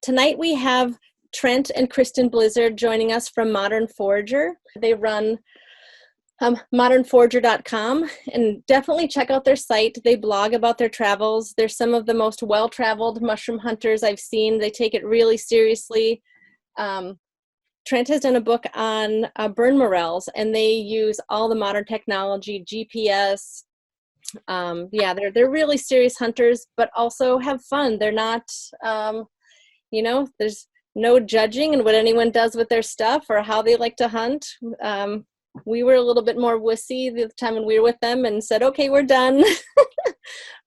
Tonight we have Trent and Kristen Blizzard joining us from Modern Forager. They run modernforager.com, and definitely check out their site. They blog about their travels. They're some of the most well-traveled mushroom hunters I've seen. They take it really seriously. Trent has done a book on burn morels, and they use all the modern technology, GPS. Yeah, they're really serious hunters, but also have fun. They're not, there's no judging in what anyone does with their stuff or how they like to hunt. We were a little bit more wussy the time when we were with them and said, okay, we're done.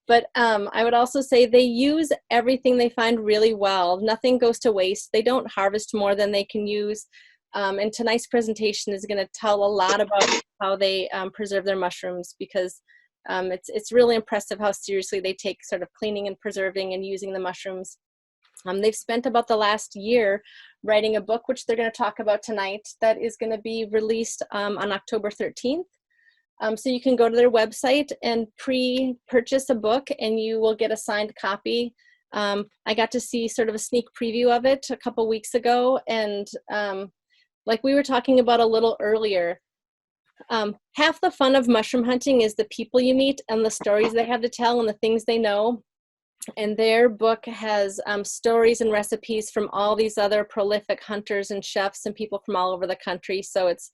But I would also say they use everything they find really well. Nothing goes to waste. They don't harvest more than they can use. And tonight's presentation is going to tell a lot about how they preserve their mushrooms, because it's really impressive how seriously they take sort of cleaning and preserving and using the mushrooms. They've spent about the last year writing a book, which they're going to talk about tonight, that is going to be released on October 13th. So you can go to their website and pre-purchase a book, and you will get a signed copy. I got to see sort of a sneak preview of it a couple weeks ago, and like we were talking about a little earlier, half the fun of mushroom hunting is the people you meet and the stories they have to tell and the things they know. And their book has stories and recipes from all these other prolific hunters and chefs and people from all over the country. So it's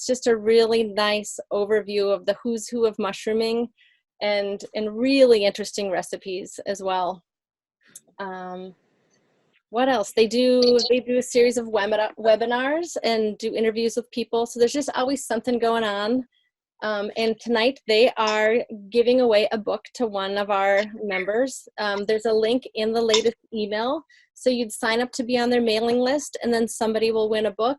just a really nice overview of the who's who of mushrooming, and really interesting recipes as well. What else? They do a series of webinars and do interviews with people. So there's just always something going on. And tonight they are giving away a book to one of our members. There's a link in the latest email. So you'd sign up to be on their mailing list, and then somebody will win a book.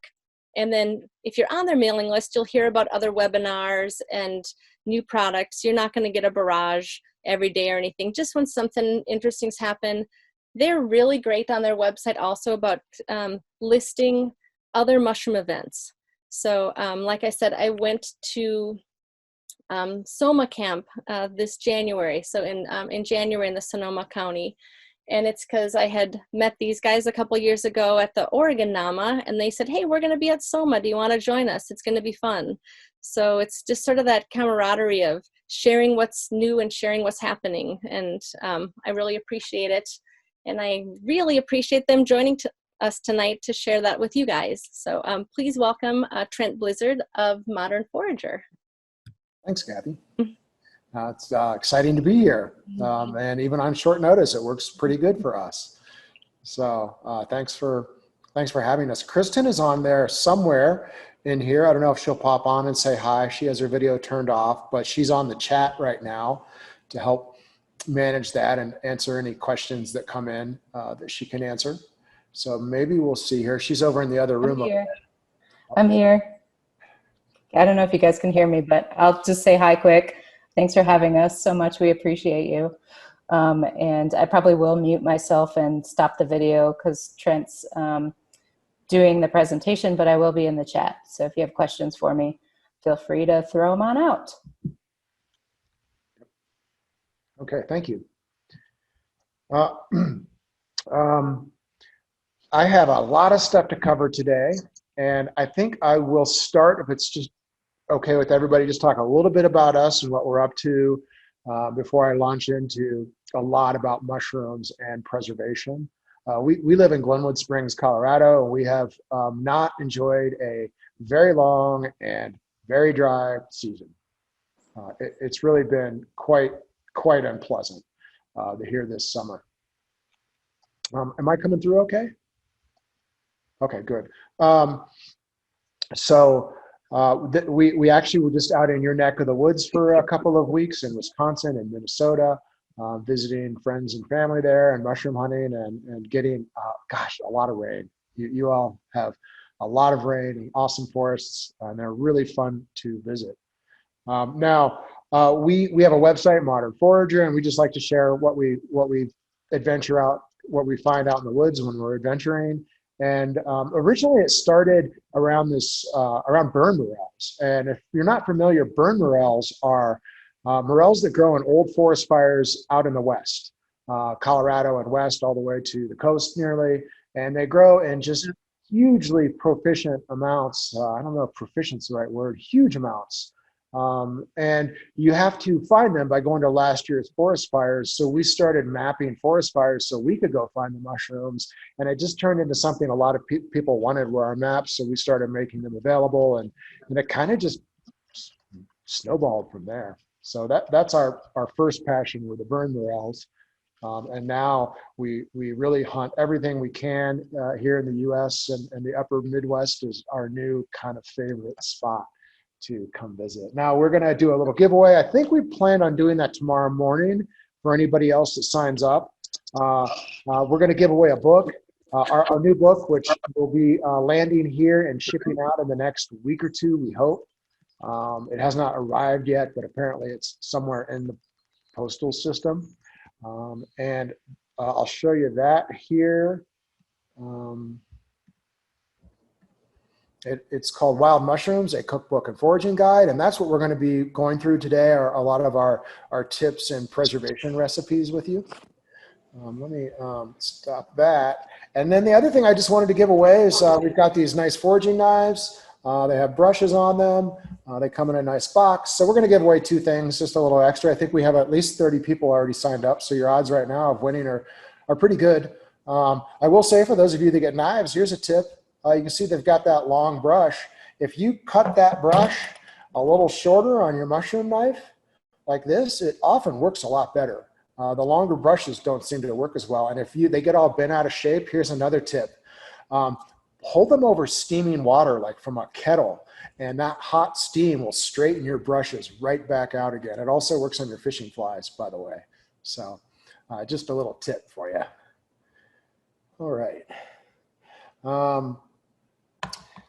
And then if you're on their mailing list, you'll hear about other webinars and new products. You're not going to get a barrage every day or anything. Just when something interesting's happen. They're really great on their website also about listing other mushroom events. So like I said, I went to Soma camp this January. So in January in the Sonoma County. And it's because I had met these guys a couple years ago at the Oregon NAMA, and they said, hey, we're going to be at Soma. Do you want to join us? It's going to be fun. So it's just sort of that camaraderie of sharing what's new and sharing what's happening. And I really appreciate it. And I really appreciate them joining us tonight to share that with you guys. So please welcome Trent Blizzard of Modern Forager. Thanks, Kathy. It's exciting to be here. And even on short notice, it works pretty good for us. So thanks for having us. Kristen is on there somewhere in here. I don't know if she'll pop on and say hi. She has her video turned off, but she's on the chat right now to help manage that and answer any questions that come in that she can answer. So maybe we'll see her. She's over in the other room. I'm here. I don't know if you guys can hear me, but I'll just say hi quick. Thanks for having us so much. We appreciate you. And I probably will mute myself and stop the video because Trent's doing the presentation, but I will be in the chat. So if you have questions for me, feel free to throw them on out. Okay, thank you. I have a lot of stuff to cover today, and I think I will start, if it's just okay with everybody, just talk a little bit about us and what we're up to before I launch into a lot about mushrooms and preservation. We live in Glenwood Springs, Colorado, and we have not enjoyed a very long and very dry season. It's really been quite unpleasant to hear this summer. Am I coming through okay? Okay, good. We actually were just out in your neck of the woods for a couple of weeks in Wisconsin and Minnesota, visiting friends and family there and mushroom hunting and getting, a lot of rain. You all have a lot of rain and awesome forests, and they're really fun to visit. We have a website, Modern Forager, and we just like to share what we adventure out, what we find out in the woods when we're adventuring. And originally it started around around burn morels. And if you're not familiar, burn morels are morels that grow in old forest fires out in the west, Colorado and west, all the way to the coast nearly. and they grow in just hugely proficient amounts. I don't know if proficient's the right word, huge amounts. And you have to find them by going to last year's forest fires. So we started mapping forest fires so we could go find the mushrooms. And it just turned into something a lot of people wanted were our maps. So we started making them available, and it kind of just snowballed from there. So that's our first passion were the burn morels. And now we really hunt everything we can here in the U.S. and the upper Midwest is our new kind of favorite spot to come visit. Now we're going to do a little giveaway. I think we planned on doing that tomorrow morning for anybody else that signs up. We're going to give away a book, our new book, which will be landing here and shipping out in the next week or two, we hope. It has not arrived yet, but apparently it's somewhere in the postal system. And I'll show you that here. It's called Wild Mushrooms, a cookbook and foraging guide. And that's what we're going to be going through today, are a lot of our tips and preservation recipes with you. Let me stop that. And then the other thing I just wanted to give away is we've got these nice foraging knives. They have brushes on them. They come in a nice box. So we're going to give away two things, just a little extra. I think we have at least 30 people already signed up. So your odds right now of winning are pretty good. I will say, for those of you that get knives, here's a tip. You can see they've got that long brush. If you cut that brush a little shorter on your mushroom knife like this, it often works a lot better. The longer brushes don't seem to work as well. And if they get all bent out of shape, here's another tip. Hold them over steaming water, like from a kettle, and that hot steam will straighten your brushes right back out again. It also works on your fishing flies, by the way. So just a little tip for you. All right.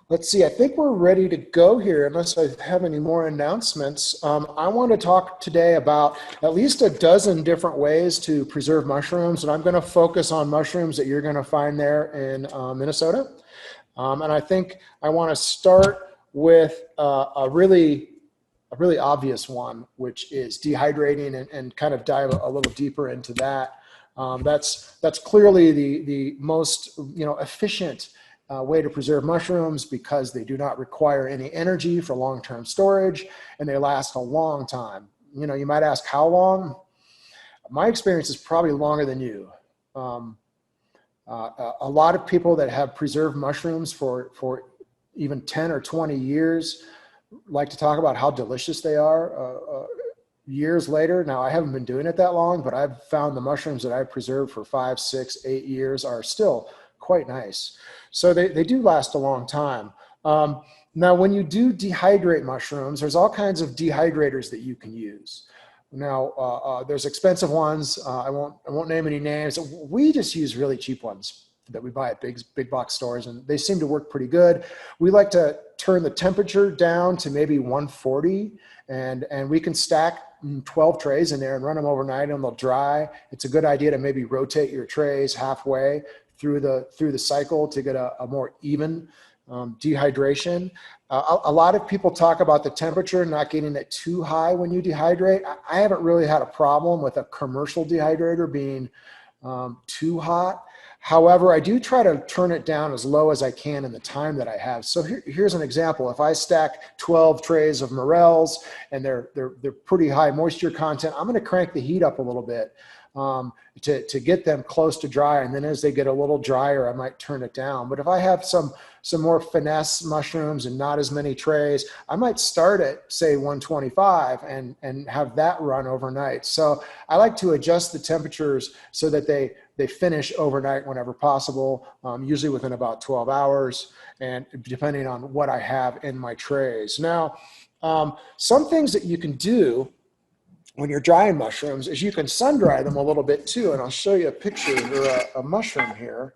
Let's see, I think we're ready to go here, unless I have any more announcements. I want to talk today about at least a dozen different ways to preserve mushrooms, and I'm going to focus on mushrooms that you're going to find there in Minnesota. And I think I want to start with a really obvious one, which is dehydrating, and kind of dive a little deeper into that. That's clearly the most efficient way to preserve mushrooms, because they do not require any energy for long-term storage, and they last a long time. You might ask how long. My experience is probably longer than you. A lot of people that have preserved mushrooms for even 10 or 20 years like to talk about how delicious they are years later. Now, I haven't been doing it that long, but I've found the mushrooms that I've preserved for 5, 6, 8 years are still quite nice. So they do last a long time. Now, when you do dehydrate mushrooms, there's all kinds of dehydrators that you can use. Now, there's expensive ones. I won't name any names. We just use really cheap ones that we buy at big box stores, and they seem to work pretty good. We like to turn the temperature down to maybe 140, and we can stack 12 trays in there and run them overnight, and they'll dry. It's a good idea to maybe rotate your trays halfway through the cycle to get a more even dehydration. A lot of people talk about the temperature not getting it too high when you dehydrate. I haven't really had a problem with a commercial dehydrator being too hot. However, I do try to turn it down as low as I can in the time that I have. So here's an example. If I stack 12 trays of morels and they're pretty high moisture content, I'm going to crank the heat up a little bit to get them close to dry. And then as they get a little drier, I might turn it down. But if I have some more finesse mushrooms and not as many trays, I might start at, say, 125 and have that run overnight. So I like to adjust the temperatures so that they finish overnight whenever possible, usually within about 12 hours, and depending on what I have in my trays. Now, some things that you can do when you're drying mushrooms is you can sun dry them a little bit too. And I'll show you a picture or a mushroom here.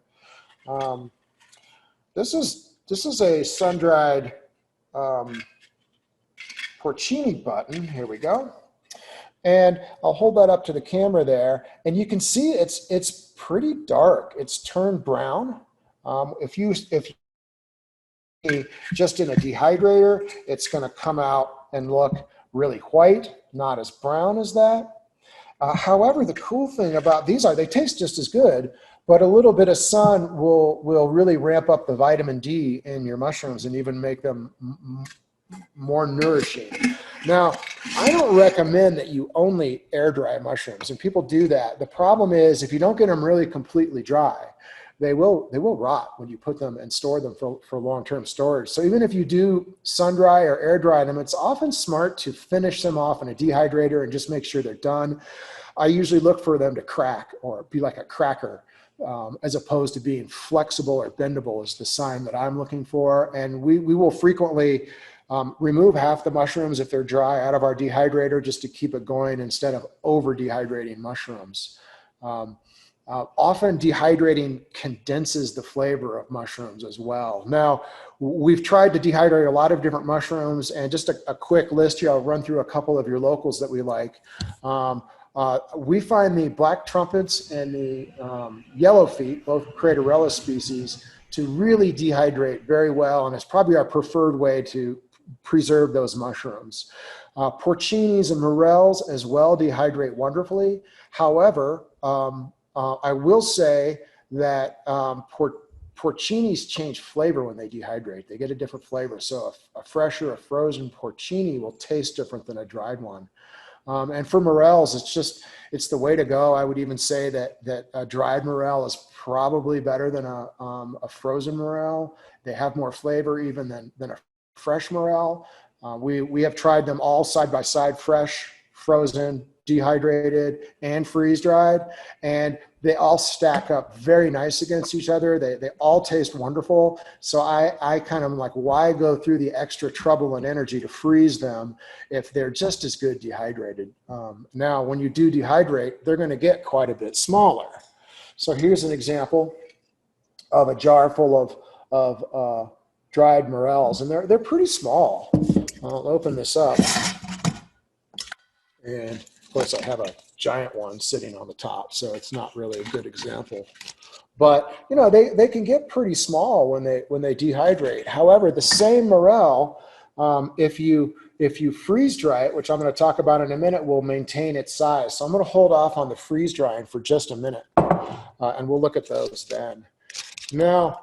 This is a sun-dried porcini button. Here we go. And I'll hold that up to the camera there, and you can see it's pretty dark. It's turned brown. If you just in a dehydrator, it's going to come out and look really white, not as brown as that. However, the cool thing about these they taste just as good, But a little bit of sun will really ramp up the vitamin D in your mushrooms and even make them more nourishing. Now, I don't recommend that you only air dry mushrooms, and people do that. The problem is if you don't get them really completely dry, they will rot when you put them and store them for long-term storage. So even if you do sun dry or air dry them, it's often smart to finish them off in a dehydrator and just make sure they're done. I usually look for them to crack or be like a cracker, as opposed to being flexible or bendable is the sign that I'm looking for. And we will frequently remove half the mushrooms if they're dry out of our dehydrator just to keep it going instead of over dehydrating mushrooms. Often dehydrating condenses the flavor of mushrooms as well. Now, we've tried to dehydrate a lot of different mushrooms, and just a quick list here, I'll run through a couple of your locals that we like. We find the black trumpets and the yellow feet, both Craterella species, to really dehydrate very well, and it's probably our preferred way to preserve those mushrooms. Porcinis and morels as well dehydrate wonderfully. However, I will say that porcinis change flavor when they dehydrate. They get a different flavor. So a fresh or a frozen porcini will taste different than a dried one. And for morels, it's the way to go. I would even say that a dried morel is probably better than a frozen morel. They have more flavor even than a fresh morel. We have tried them all side by side, fresh, frozen, dehydrated, and freeze dried, and they all stack up very nice against each other. They all taste wonderful. So I kind of like, why go through the extra trouble and energy to freeze them if they're just as good dehydrated? Now, when you do dehydrate, they're going to get quite a bit smaller. So here's an example of a jar full of dried morels, and they're pretty small. I'll open this up, and of course, I have a giant one sitting on the top, so it's not really a good example. But you know, they can get pretty small when they dehydrate. However, the same morel, if you freeze dry it, which I'm going to talk about in a minute, will maintain its size. So I'm going to hold off on the freeze drying for just a minute, and we'll look at those then. Now,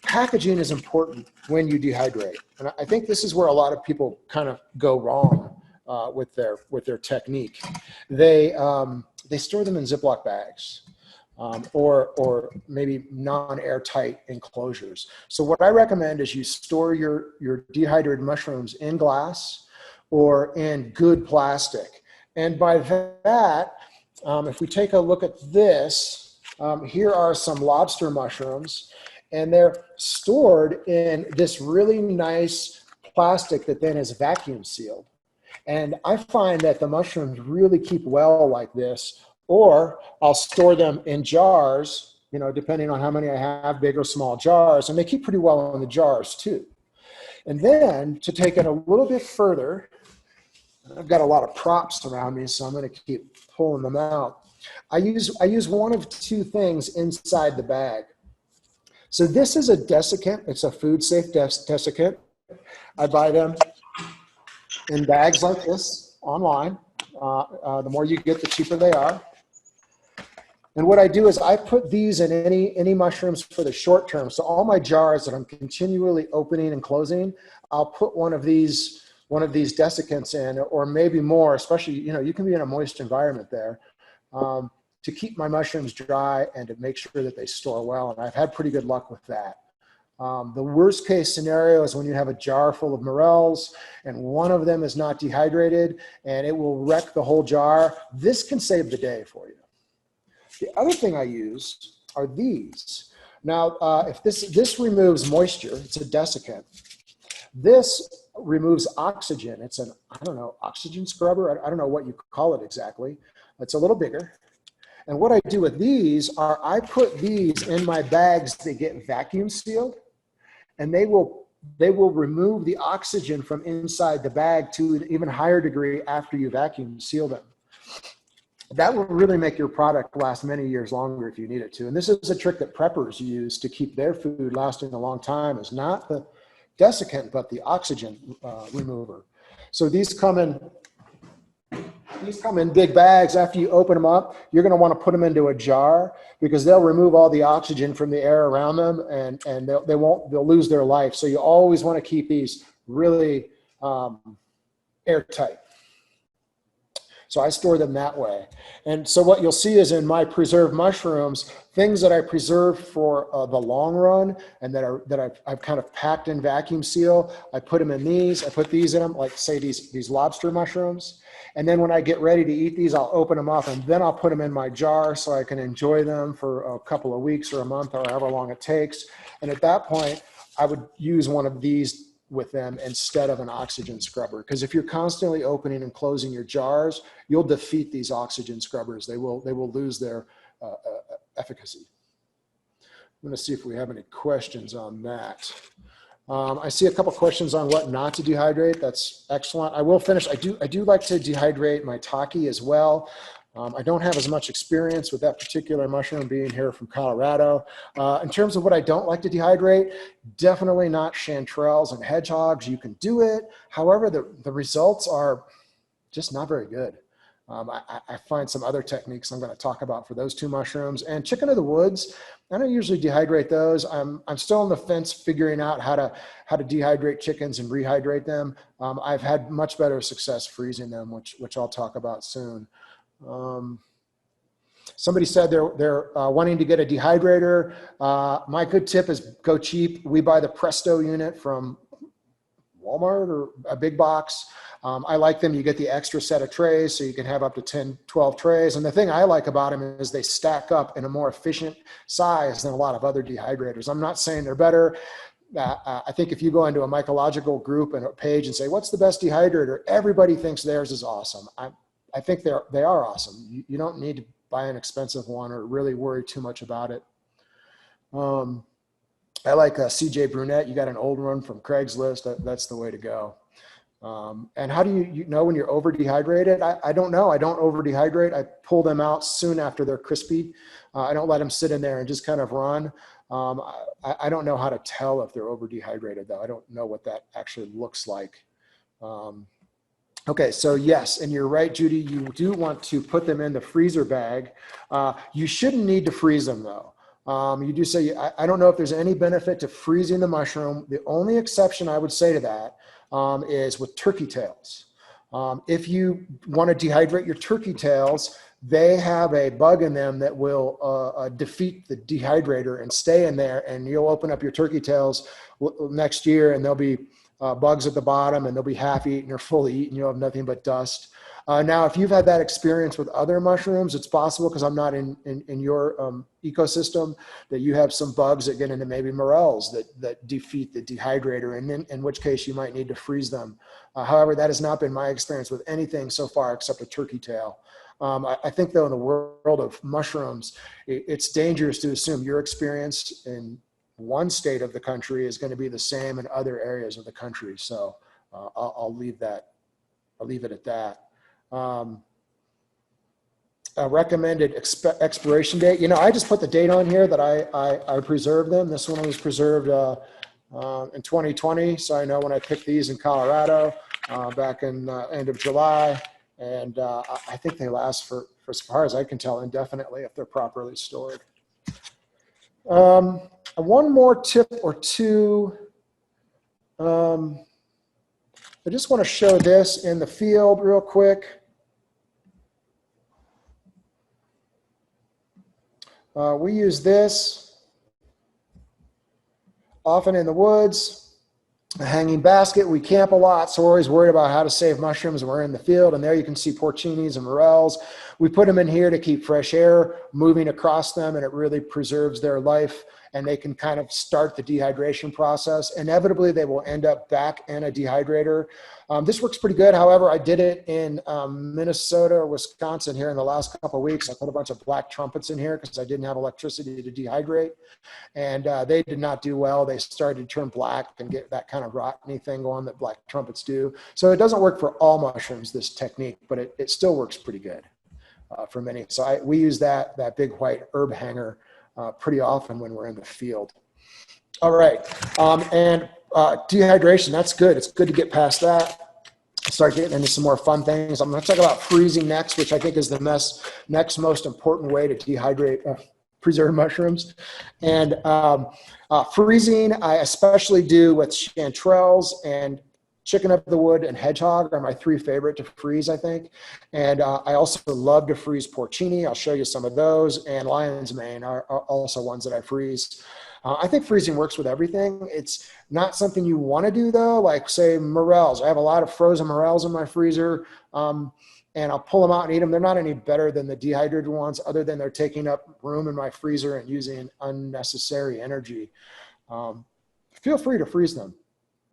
packaging is important when you dehydrate, and I think this is where a lot of people kind of go wrong. With their technique, they store them in Ziploc bags, or maybe non-airtight enclosures. So what I recommend is you store your dehydrated mushrooms in glass or in good plastic. And by that, if we take a look at this, here are some lobster mushrooms, and they're stored in this really nice plastic that then is vacuum sealed. And I find that the mushrooms really keep well like this, or I'll store them in jars, you know, depending on how many I have, big or small jars, and they keep pretty well in the jars too. And then to take it a little bit further, I've got a lot of props around me, so I'm going to keep pulling them out. I use one of two things inside the bag. So this is a desiccant. It's a food safe desiccant. I buy them in bags like this online. The more you get, the cheaper they are. And what I do is I put these in any mushrooms for the short term. So all my jars that I'm continually opening and closing, I'll put one of these desiccants in, or maybe more, especially, you know, you can be in a moist environment there, to keep my mushrooms dry and to make sure that they store well. And I've had pretty good luck with that. The worst case scenario is when you have a jar full of morels and one of them is not dehydrated and it will wreck the whole jar. This can save the day for you. The other thing I use are these. Now, if this removes moisture, it's a desiccant. This removes oxygen. It's an, I don't know, oxygen scrubber. I don't know what you call it exactly. It's a little bigger. And what I do with these are I put these in my bags that get vacuum sealed, and they will remove the oxygen from inside the bag to an even higher degree after you vacuum seal them. That will really make your product last many years longer if you need it to. And this is a trick that preppers use to keep their food lasting a long time, is not the desiccant, but the oxygen remover. So these come in these come in big bags. After you open them up, you're going to want to put them into a jar because they'll remove all the oxygen from the air around them, and they'll lose their life. So you always want to keep these really airtight. So I store them that way. And so what you'll see is in my preserved mushrooms, things that I preserve for the long run and that I've kind of packed in vacuum seal, I put them in these, I put these in them, like say these lobster mushrooms. And then when I get ready to eat these, I'll open them up and then I'll put them in my jar so I can enjoy them for a couple of weeks or a month or however long it takes. And at that point, I would use one of these with them instead of an oxygen scrubber. Because if you're constantly opening and closing your jars, you'll defeat these oxygen scrubbers. They will lose their efficacy. I'm going to see if we have any questions on that. I see a couple questions on what not to dehydrate. That's excellent. I will finish. I do like to dehydrate my taki as well. I don't have as much experience with that particular mushroom being here from Colorado. In terms of what I don't like to dehydrate, definitely not chanterelles and hedgehogs. You can do it. However, the results are just not very good. I find some other techniques I'm going to talk about for those two mushrooms. And chicken of the woods, I don't usually dehydrate those. I'm still on the fence figuring out how to dehydrate chickens and rehydrate them. I've had much better success freezing them, which I'll talk about soon. Somebody said they're wanting to get a dehydrator. My good tip is go cheap. We buy the Presto unit from Walmart or a big box. I like them. You get the extra set of trays, so you can have up to 10, 12 trays. And the thing I like about them is they stack up in a more efficient size than a lot of other dehydrators. I'm not saying they're better. I think if you go into a mycological group and a page and say, what's the best dehydrator? Everybody thinks theirs is awesome. I think they are awesome. You don't need to buy an expensive one or really worry too much about it. I like CJ Brunette. You got an old one from Craigslist. That's the way to go. And how do you know when you're over dehydrated? I don't know. I don't over dehydrate. I pull them out soon after they're crispy. I don't let them sit in there and just kind of run. I don't know how to tell if they're over dehydrated though. I don't know what that actually looks like. Okay, so yes, and you're right, Judy, you do want to put them in the freezer bag. You shouldn't need to freeze them though. You do say, I don't know if there's any benefit to freezing the mushroom. The only exception I would say to that is with turkey tails. If you want to dehydrate your turkey tails, they have a bug in them that will defeat the dehydrator and stay in there, and you'll open up your turkey tails next year and there'll be bugs at the bottom and they'll be half eaten or fully eaten. You'll have nothing but dust. Now, if you've had that experience with other mushrooms, it's possible, because I'm not in your ecosystem, that you have some bugs that get into maybe morels that defeat the dehydrator, and in which case you might need to freeze them. However, that has not been my experience with anything so far except a turkey tail. I think though in the world of mushrooms, it's dangerous to assume your experience in one state of the country is going to be the same in other areas of the country. So I'll leave it at that. A recommended expiration date. You know, I just put the date on here that I preserved them. This one was preserved in 2020. So I know when I picked these in Colorado back in end of July. And I think they last for as far as I can tell, indefinitely if they're properly stored. One more tip or two. I just want to show this in the field real quick. We use this often in the woods. A hanging basket. We camp a lot, so we're always worried about how to save mushrooms when we're in the field. And there you can see porcinis and morels. We put them in here to keep fresh air moving across them, and it really preserves their life, and they can kind of start the dehydration process. Inevitably, they will end up back in a dehydrator. This works pretty good. However, I did it in Minnesota or Wisconsin here in the last couple of weeks. I put a bunch of black trumpets in here because I didn't have electricity to dehydrate, and they did not do well. They started to turn black and get that kind of rotteny thing going that black trumpets do. So it doesn't work for all mushrooms, this technique, but it still works pretty good for many. So we use that big white herb hanger pretty often when we're in the field. All right, and dehydration, that's good. It's good to get past that. start getting into some more fun things. I'm going to talk about freezing next, which I think is the next most important way to dehydrate preserved mushrooms. And freezing, I especially do with chanterelles, and chicken of the wood and hedgehog are my 3 favorite to freeze, I think. And I also love to freeze porcini. I'll show you some of those. And lion's mane are also ones that I freeze. I think freezing works with everything. It's not something you want to do, though, like, say, morels. I have a lot of frozen morels in my freezer, and I'll pull them out and eat them. They're not any better than the dehydrated ones, other than they're taking up room in my freezer and using unnecessary energy. Feel free to freeze them.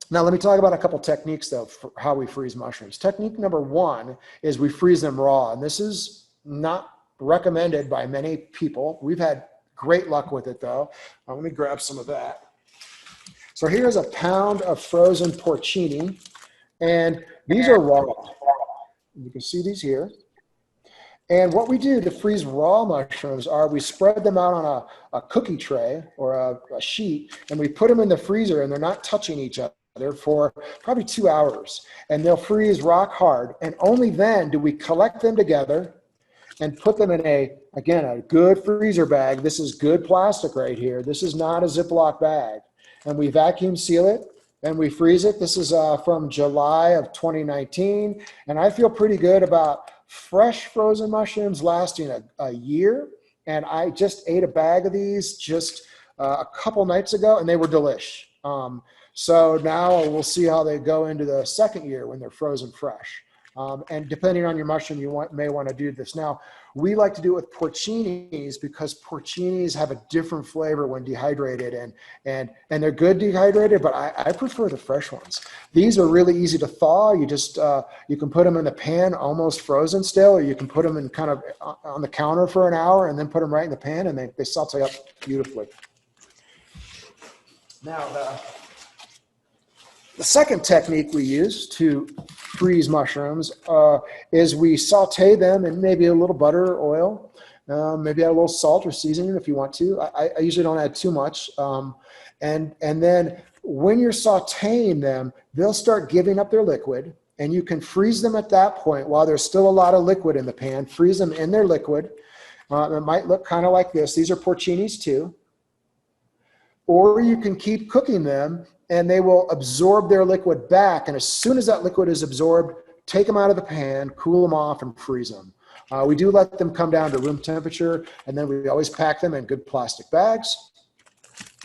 Now, let me talk about a couple techniques, though, for how we freeze mushrooms. Technique number 1 is we freeze them raw, and this is not recommended by many people. We've had great luck with it, though. Let me grab some of that. So here's a pound of frozen porcini, and these are raw. You can see these here. And what we do to freeze raw mushrooms are we spread them out on a cookie tray or a sheet, and we put them in the freezer, and they're not touching each other for probably 2 hours, and they'll freeze rock hard. And only then do we collect them together and put them in a good freezer bag. This is good plastic right here. This is not a Ziploc bag. And we vacuum seal it and we freeze it. This is from July of 2019. And I feel pretty good about fresh frozen mushrooms lasting a year. And I just ate a bag of these just a couple nights ago, and they were delish. So now we'll see how they go into the second year when they're frozen fresh. And depending on your mushroom, you may want to do this. Now, we like to do it with porcinis because porcinis have a different flavor when dehydrated, and they're good dehydrated, but I prefer the fresh ones. These are really easy to thaw. You just, you can put them in the pan almost frozen still, or you can put them in kind of on the counter for an hour and then put them right in the pan, and they saute up beautifully. Now, the second technique we use to freeze mushrooms is we saute them in maybe a little butter or oil, maybe add a little salt or seasoning if you want to. I usually don't add too much. And then when you're sauteing them, they'll start giving up their liquid, and you can freeze them at that point while there's still a lot of liquid in the pan. Freeze them in their liquid. It might look kind of like this. These are porcinis too. Or you can keep cooking them, and they will absorb their liquid back. And as soon as that liquid is absorbed, take them out of the pan, cool them off, and freeze them. We do let them come down to room temperature, and then we always pack them in good plastic bags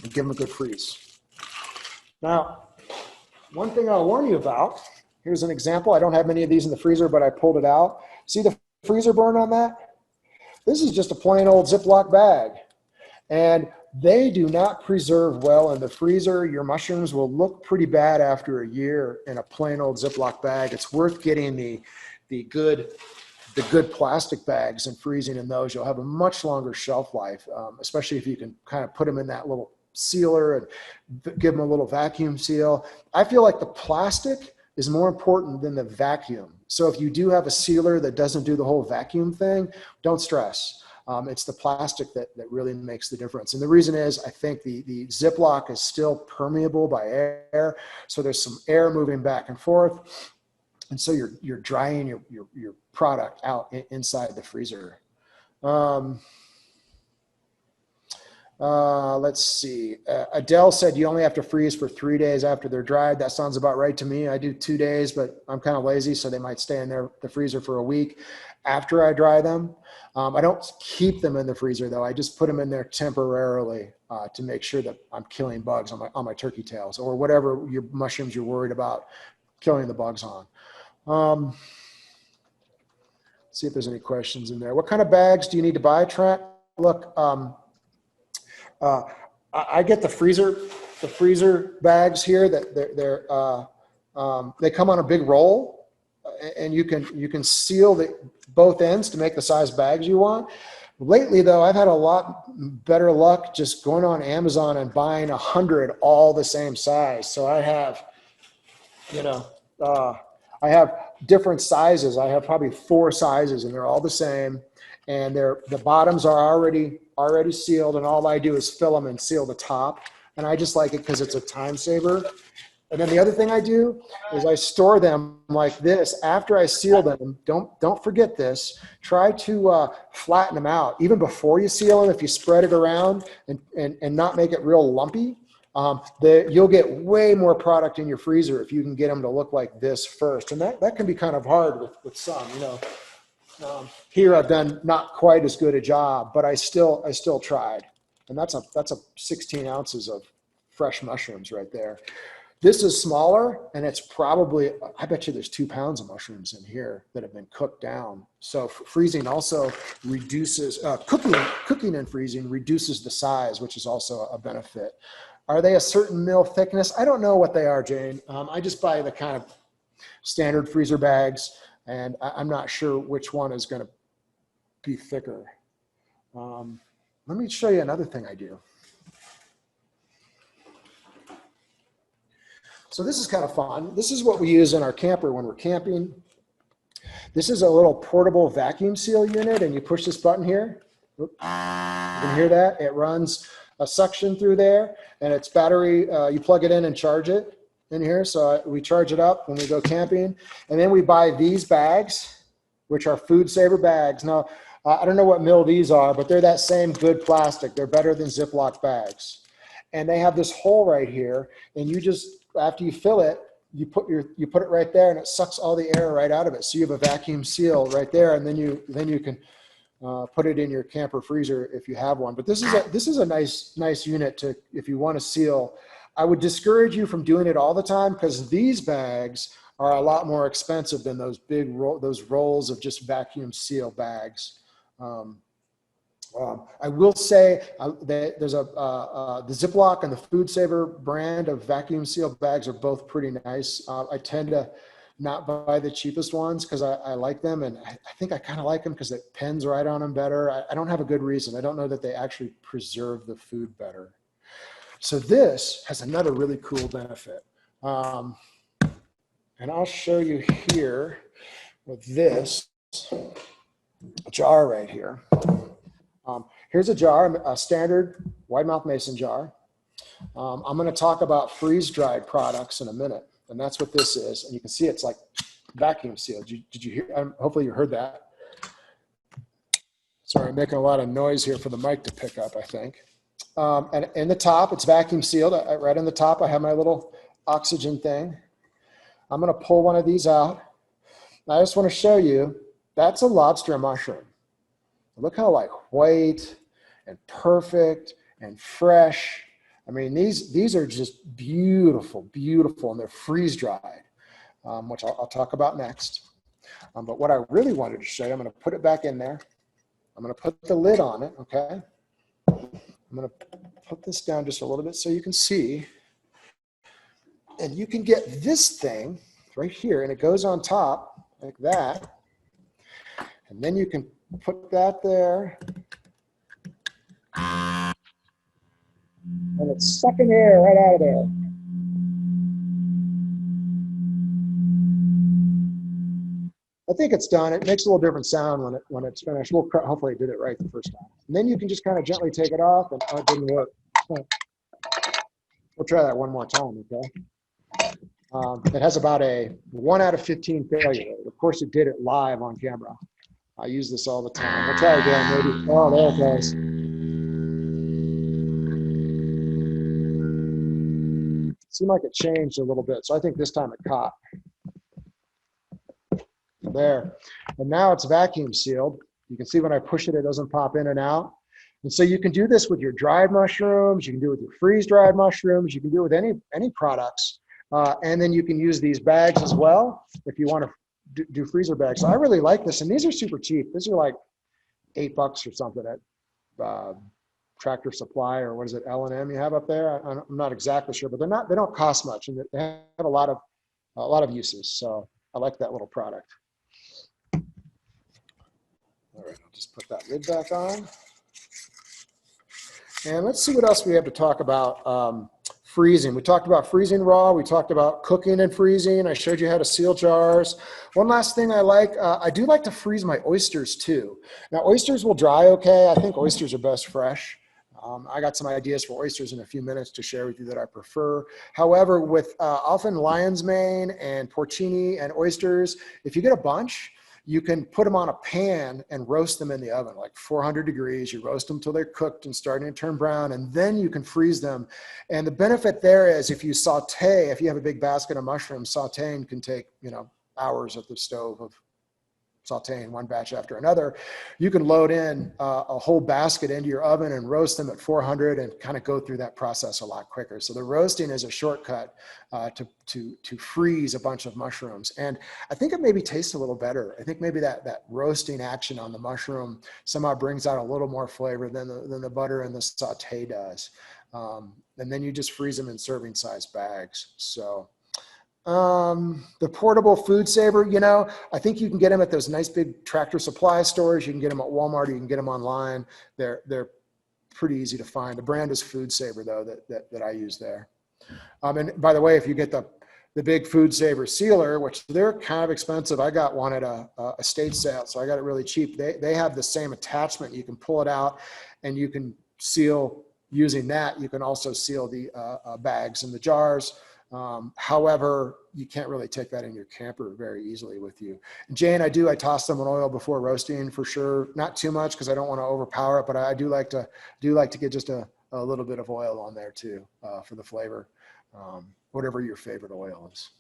and give them a good freeze. Now, one thing I'll warn you about, here's an example. I don't have many of these in the freezer, but I pulled it out. See the freezer burn on that? This is just a plain old Ziploc bag. And they do not preserve well in the freezer. Your mushrooms will look pretty bad after a year in a plain old Ziploc bag. It's worth getting the good plastic bags and freezing in those. You'll have a much longer shelf life, especially if you can kind of put them in that little sealer and give them a little vacuum seal. I feel like the plastic is more important than the vacuum. So if you do have a sealer that doesn't do the whole vacuum thing, don't stress. It's the plastic that really makes the difference. And the reason is, I think the Ziploc is still permeable by air. So there's some air moving back and forth. And so you're drying your product out inside the freezer. Let's see. Adele said you only have to freeze for 3 days after they're dried. That sounds about right to me. I do 2 days, but I'm kind of lazy, so they might stay in the freezer for a week after I dry them. I don't keep them in the freezer, though. I just put them in there temporarily to make sure that I'm killing bugs on my turkey tails or whatever your mushrooms you're worried about killing the bugs on. See if there's any questions in there. What kind of bags do you need to buy, Trent? Look, I get the freezer bags here that they come on a big roll, and you can seal both ends to make the size bags you want. Lately, though, I've had a lot better luck just going on Amazon and buying 100 all the same size. So I have, I have different sizes. I have probably 4 sizes, and they're all the same. And the bottoms are already sealed, and all I do is fill them and seal the top. And I just like it because it's a time saver. And then the other thing I do is I store them like this. After I seal them, don't forget this. Try to flatten them out. Even before you seal them, if you spread it around and not make it real lumpy, you'll get way more product in your freezer if you can get them to look like this first. And that can be kind of hard with some, you know. Here I've done not quite as good a job, but I still tried. And that's a 16 ounces of fresh mushrooms right there. This is smaller, and it's probably, I bet you there's 2 pounds of mushrooms in here that have been cooked down. So freezing also reduces, cooking and freezing reduces the size, which is also a benefit. Are they a certain mil thickness? I don't know what they are, Jane. I just buy the kind of standard freezer bags, and I'm not sure which one is gonna be thicker. Let me show you another thing I do. So this is kind of fun. This is what we use in our camper when we're camping. This is a little portable vacuum seal unit, and you push this button here. Oop. You can hear that? It runs a suction through there, and it's battery. You plug it in and charge it in here. So we charge it up when we go camping. And then we buy these bags, which are food saver bags. Now, I don't know what mill these are, but they're that same good plastic. They're better than Ziploc bags. And they have this hole right here, and you just, after you fill it, you put it right there, and it sucks all the air right out of it. So you have a vacuum seal right there, and then you can put it in your camper freezer if you have one. But this is a nice unit to, if you want to seal. I would discourage you from doing it all the time, because these bags are a lot more expensive than those big those rolls of just vacuum seal bags. I will say that there's the Ziploc and the Food Saver brand of vacuum seal bags are both pretty nice. I tend to not buy the cheapest ones because I like them, and I think I kind of like them because it pens right on them better. I don't have a good reason. I don't know that they actually preserve the food better. So this has another really cool benefit. And I'll show you here with this jar right here. Here's a jar, a standard wide mouth mason jar. I'm going to talk about freeze-dried products in a minute, and that's what this is. And you can see it's like vacuum sealed. Did you hear? Hopefully you heard that. Sorry, I'm making a lot of noise here for the mic to pick up, I think. And in the top, it's vacuum sealed. Right on the top, I have my little oxygen thing. I'm going to pull one of these out. I just want to show you, that's a lobster mushroom. Look how like white and perfect and fresh. I mean, these are just beautiful, beautiful, and they're freeze dried, which I'll talk about next. But what I really wanted to show you, I'm going to put it back in there. I'm going to put the lid on it, okay? I'm going to put this down just a little bit so you can see. And you can get this thing right here, and it goes on top like that. And then you can put that there. And it's sucking air right out of there. I think it's done. It makes a little different sound when it's finished. Hopefully I did it right the first time. And then you can just kind of gently take it off, and oh, it didn't work. We'll try that one more time, okay? It has about a 1 out of 15 failure rate. Of course, it did it live on camera. I use this all the time. We'll try again, maybe. Oh, there it goes. It seemed like it changed a little bit, so I think this time it caught. There. And now it's vacuum sealed. You can see when I push it, it doesn't pop in and out. And so you can do this with your dried mushrooms. You can do it with your freeze-dried mushrooms. You can do it with any products. And then you can use these bags as well if you want to do freezer bags. So I really like this, and these are super cheap. These are like $8 or something at Tractor Supply, or what is it, L&M you have up there? I'm not exactly sure, but they don't cost much, and they have a lot of uses. So I like that little product. All right, I'll just put that lid back on. And let's see what else we have to talk about. Freezing. We talked about freezing raw. We talked about cooking and freezing. I showed you how to seal jars. One last thing I do like to freeze my oysters too. Now, oysters will dry okay. I think oysters are best fresh. I got some ideas for oysters in a few minutes to share with you that I prefer. However, with often lion's mane and porcini and oysters, if you get a bunch, you can put them on a pan and roast them in the oven, like 400 degrees. You roast them till they're cooked and starting to turn brown, and then you can freeze them. And the benefit there is if you saute, if you have a big basket of mushrooms, sauteing can take, hours at the stove of sauteing one batch after another. You can load in a whole basket into your oven and roast them at 400 and kind of go through that process a lot quicker. So the roasting is a shortcut to freeze a bunch of mushrooms. And I think it maybe tastes a little better. I think maybe that roasting action on the mushroom somehow brings out a little more flavor than the butter and the saute does. And then you just freeze them in serving size bags. So the portable food saver, I think you can get them at those nice big Tractor Supply stores. You can get them at Walmart, or you can get them online. They're pretty easy to find. The brand is Food Saver though, that I use there. And by the way, if you get the big Food Saver sealer, which they're kind of expensive, I got one at a estate sale, so I got it really cheap. They have the same attachment. You can pull it out and you can seal using that. You can also seal the bags and the jars. However, you can't really take that in your camper very easily with you. And Jane, I toss them in oil before roasting for sure. Not too much because I don't want to overpower it, but I do like to get just a little bit of oil on there too, for the flavor, whatever your favorite oil is.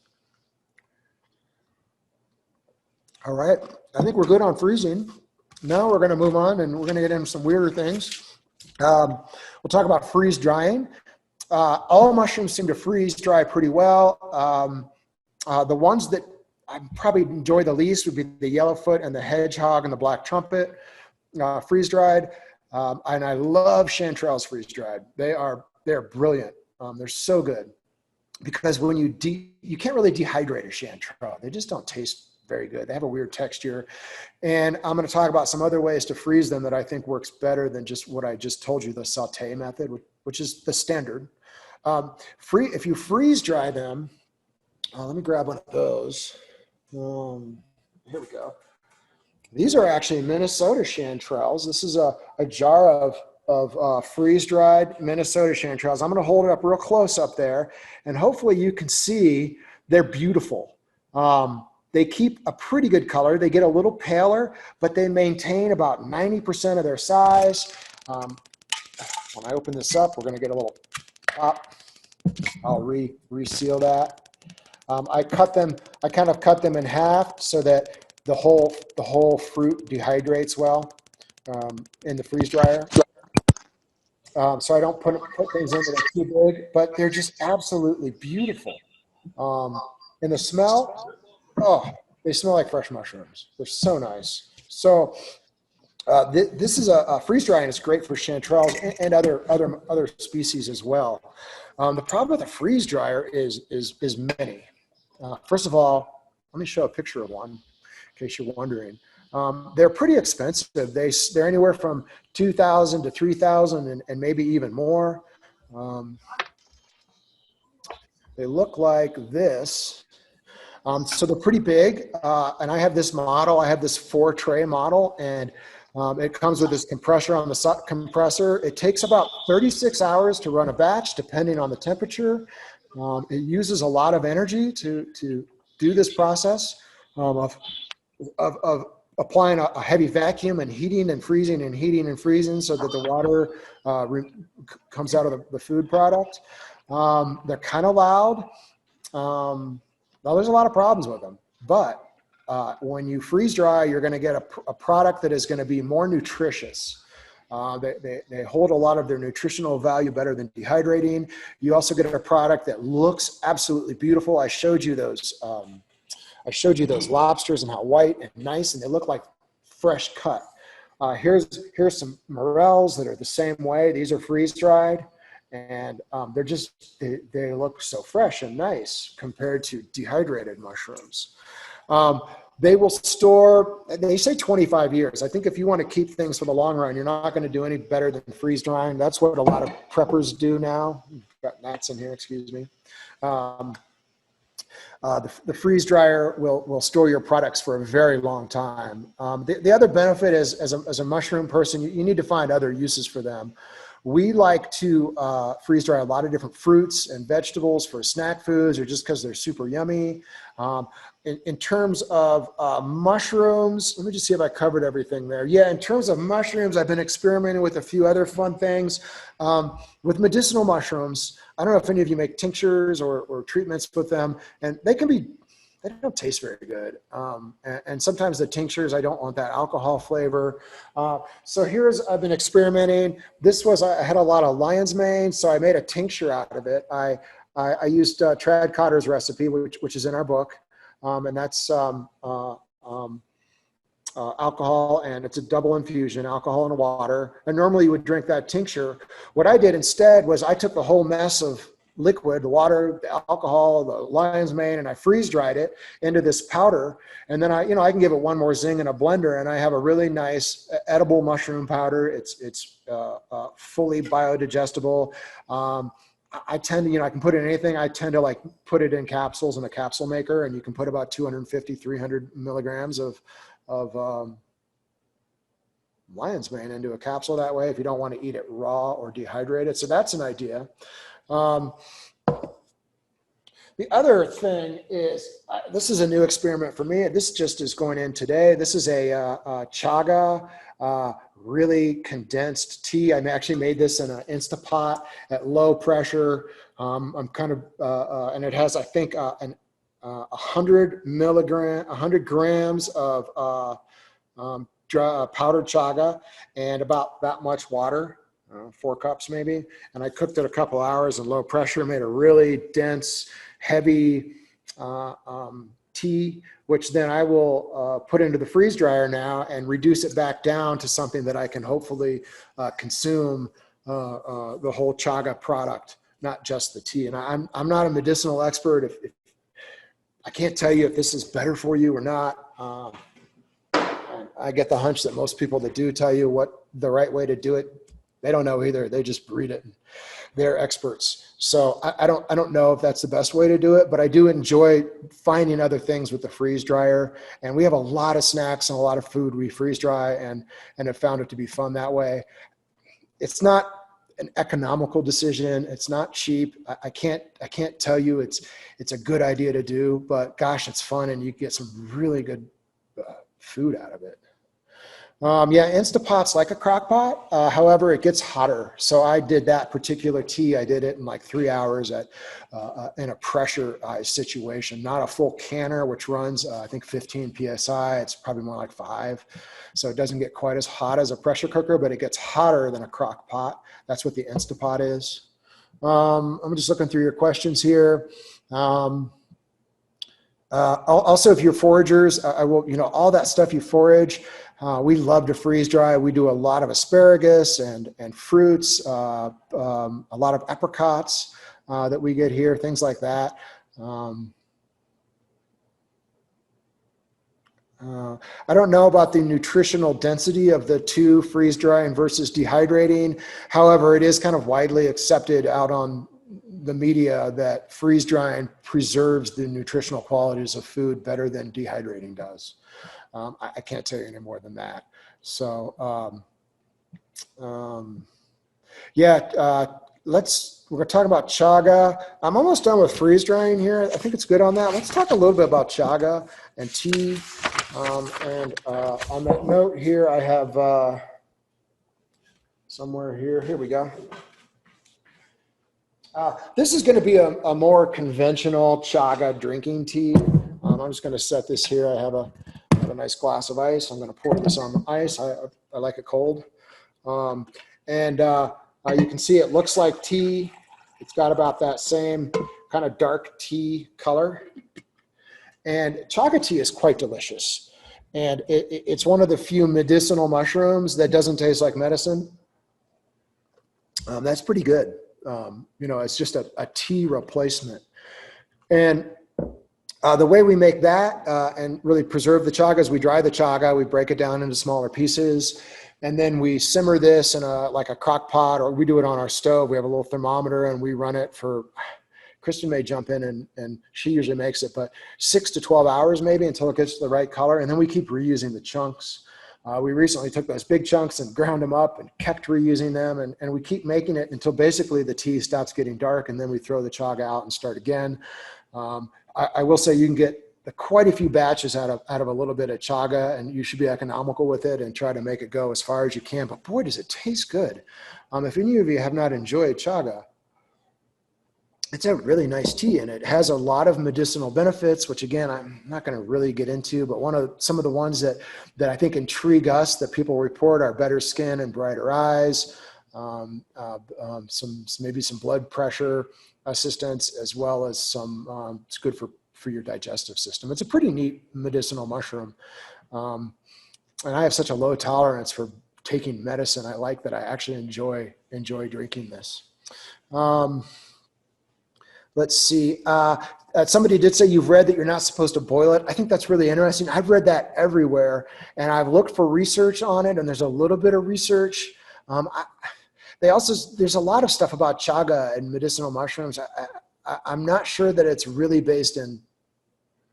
All right. I think we're good on freezing. Now we're going to move on and we're going to get into some weirder things. We'll talk about freeze drying. All mushrooms seem to freeze dry pretty well. The ones that I probably enjoy the least would be the yellowfoot and the hedgehog and the black trumpet freeze dried. And I love chanterelles freeze dried. They're brilliant. They're so good because when you can't really dehydrate a chanterelle. They just don't taste very good. They have a weird texture. And I'm going to talk about some other ways to freeze them that I think works better than just what I just told you, the saute method, which is the standard. If you freeze dry them, let me grab one of those. Here we go. These are actually Minnesota chanterelles. This is a jar of freeze-dried Minnesota chanterelles. I'm going to hold it up real close up there, and hopefully you can see they're beautiful. They keep a pretty good color. They get a little paler, but they maintain about 90% of their size. When I open this up, we're going to get a little pop. I'll reseal that. I kind of cut them in half so that the whole fruit dehydrates well in the freeze dryer. So I don't put things in that are too big, but they're just absolutely beautiful. And the smell, they smell like fresh mushrooms. They're so nice. So this is a freeze drying. It's great for chanterelles and other species as well. The problem with a freeze dryer is many. First of all, let me show a picture of one in case you're wondering. They're pretty expensive. They're anywhere from $2,000 to $3,000 and maybe even more. They look like this. So they're pretty big. And I have this model. I have this 4-tray model, and it comes with this compressor on the compressor. It takes about 36 hours to run a batch, depending on the temperature. It uses a lot of energy to do this process of applying a heavy vacuum and heating and freezing and heating and freezing so that the water comes out of the food product. They're kind of loud. Now there's a lot of problems with them, but when you freeze dry, you're going to get a product that is going to be more nutritious. They hold a lot of their nutritional value better than dehydrating. You also get a product that looks absolutely beautiful. I showed you those lobsters and how white and nice, and they look like fresh cut. Here's some morels that are the same way. These are freeze dried, and they look so fresh and nice compared to dehydrated mushrooms. They will store, they say 25 years. I think if you want to keep things for the long run, you're not going to do any better than freeze drying. That's what a lot of preppers do now. Got gnats in here, excuse me. The freeze dryer will store your products for a very long time. The other benefit is, as a mushroom person, you need to find other uses for them. We like to freeze dry a lot of different fruits and vegetables for snack foods or just because they're super yummy. In terms of mushrooms, let me just see if I covered everything there. Yeah, in terms of mushrooms, I've been experimenting with a few other fun things. With medicinal mushrooms, I don't know if any of you make tinctures or treatments with them, and they don't taste very good. And sometimes the tinctures, I don't want that alcohol flavor. So I've been experimenting. I had a lot of lion's mane, so I made a tincture out of it. I used Trad Cotter's recipe, which is in our book. And that's alcohol, and it's a double infusion, alcohol and water. And normally you would drink that tincture. What I did instead was I took the whole mess of liquid, the water, the alcohol, the lion's mane, and I freeze dried it into this powder. And then I can give it one more zing in a blender, and I have a really nice edible mushroom powder. It's fully biodigestible. I tend to, I can put it in anything. I tend to like put it in capsules in a capsule maker, and you can put about 250, 300 milligrams of lion's mane into a capsule that way if you don't want to eat it raw or dehydrated. So that's an idea. The other thing is, this is a new experiment for me. This just is going in today. This is a chaga, really condensed tea. I actually made this in an Instapot at low pressure. I'm kind of, and it has, I think, 100 grams of powdered chaga and about that much water, 4 cups maybe. And I cooked it a couple hours in low pressure, made a really dense, heavy tea, which then I will put into the freeze dryer now and reduce it back down to something that I can hopefully consume the whole chaga product, not just the tea. And I'm not a medicinal expert. If I can't tell you if this is better for you or not. I get the hunch that most people that do tell you what the right way to do it, they don't know either. They just breed it. They're experts. So I don't know if that's the best way to do it, but I do enjoy finding other things with the freeze dryer. And we have a lot of snacks and a lot of food we freeze dry, and have found it to be fun that way. It's not an economical decision. It's not cheap. I can't tell you it's a good idea to do, but gosh, it's fun, and you get some really good food out of it. Yeah, Instapot's like a crock pot. However, it gets hotter. So I did that particular tea. I did it in like 3 hours in a pressurized situation, not a full canner, which runs, I think 15 PSI. It's probably more like 5. So it doesn't get quite as hot as a pressure cooker, but it gets hotter than a crock pot. That's what the Instapot is. I'm just looking through your questions here. Also, if you're foragers, I will, all that stuff you forage, we love to freeze dry. We do a lot of asparagus and fruits, a lot of apricots that we get here, things like that. I don't know about the nutritional density of the two, freeze drying versus dehydrating. However, it is kind of widely accepted out on the media that freeze drying preserves the nutritional qualities of food better than dehydrating does. I can't tell you any more than that. So, yeah, we're gonna talk about chaga. I'm almost done with freeze drying here. I think it's good on that. Let's talk a little bit about chaga and tea. And on that note here, I have somewhere here we go. This is going to be a more conventional chaga drinking tea. I'm just going to set this here. I have a nice glass of ice. I'm going to pour this on the ice. I like it cold. You can see it looks like tea. It's got about that same kind of dark tea color. And chaga tea is quite delicious. And it's one of the few medicinal mushrooms that doesn't taste like medicine. That's pretty good. It's just a tea replacement. And the way we make that and really preserve the chaga is we dry the chaga, we break it down into smaller pieces, and then we simmer this in like a crock pot, or we do it on our stove. We have a little thermometer and we run it for, Kristen may jump in and she usually makes it, but 6 to 12 hours maybe until it gets to the right color. And then we keep reusing the chunks. We recently took those big chunks and ground them up and kept reusing them. And we keep making it until basically the tea stops getting dark, and then we throw the chaga out and start again. I will say you can get quite a few batches out of a little bit of chaga, and you should be economical with it and try to make it go as far as you can. But boy, does it taste good. If any of you have not enjoyed chaga, it's a really nice tea, and it has a lot of medicinal benefits, which again, I'm not going to really get into, but some of the ones that I think intrigue us that people report are better skin and brighter eyes, maybe some blood pressure assistance, as well as it's good for your digestive system. It's a pretty neat medicinal mushroom. And I have such a low tolerance for taking medicine. I like that I actually enjoy drinking this. Let's see. Somebody did say you've read that you're not supposed to boil it. I think that's really interesting. I've read that everywhere, and I've looked for research on it, and there's a little bit of research. There's a lot of stuff about chaga and medicinal mushrooms. I'm not sure that it's really based in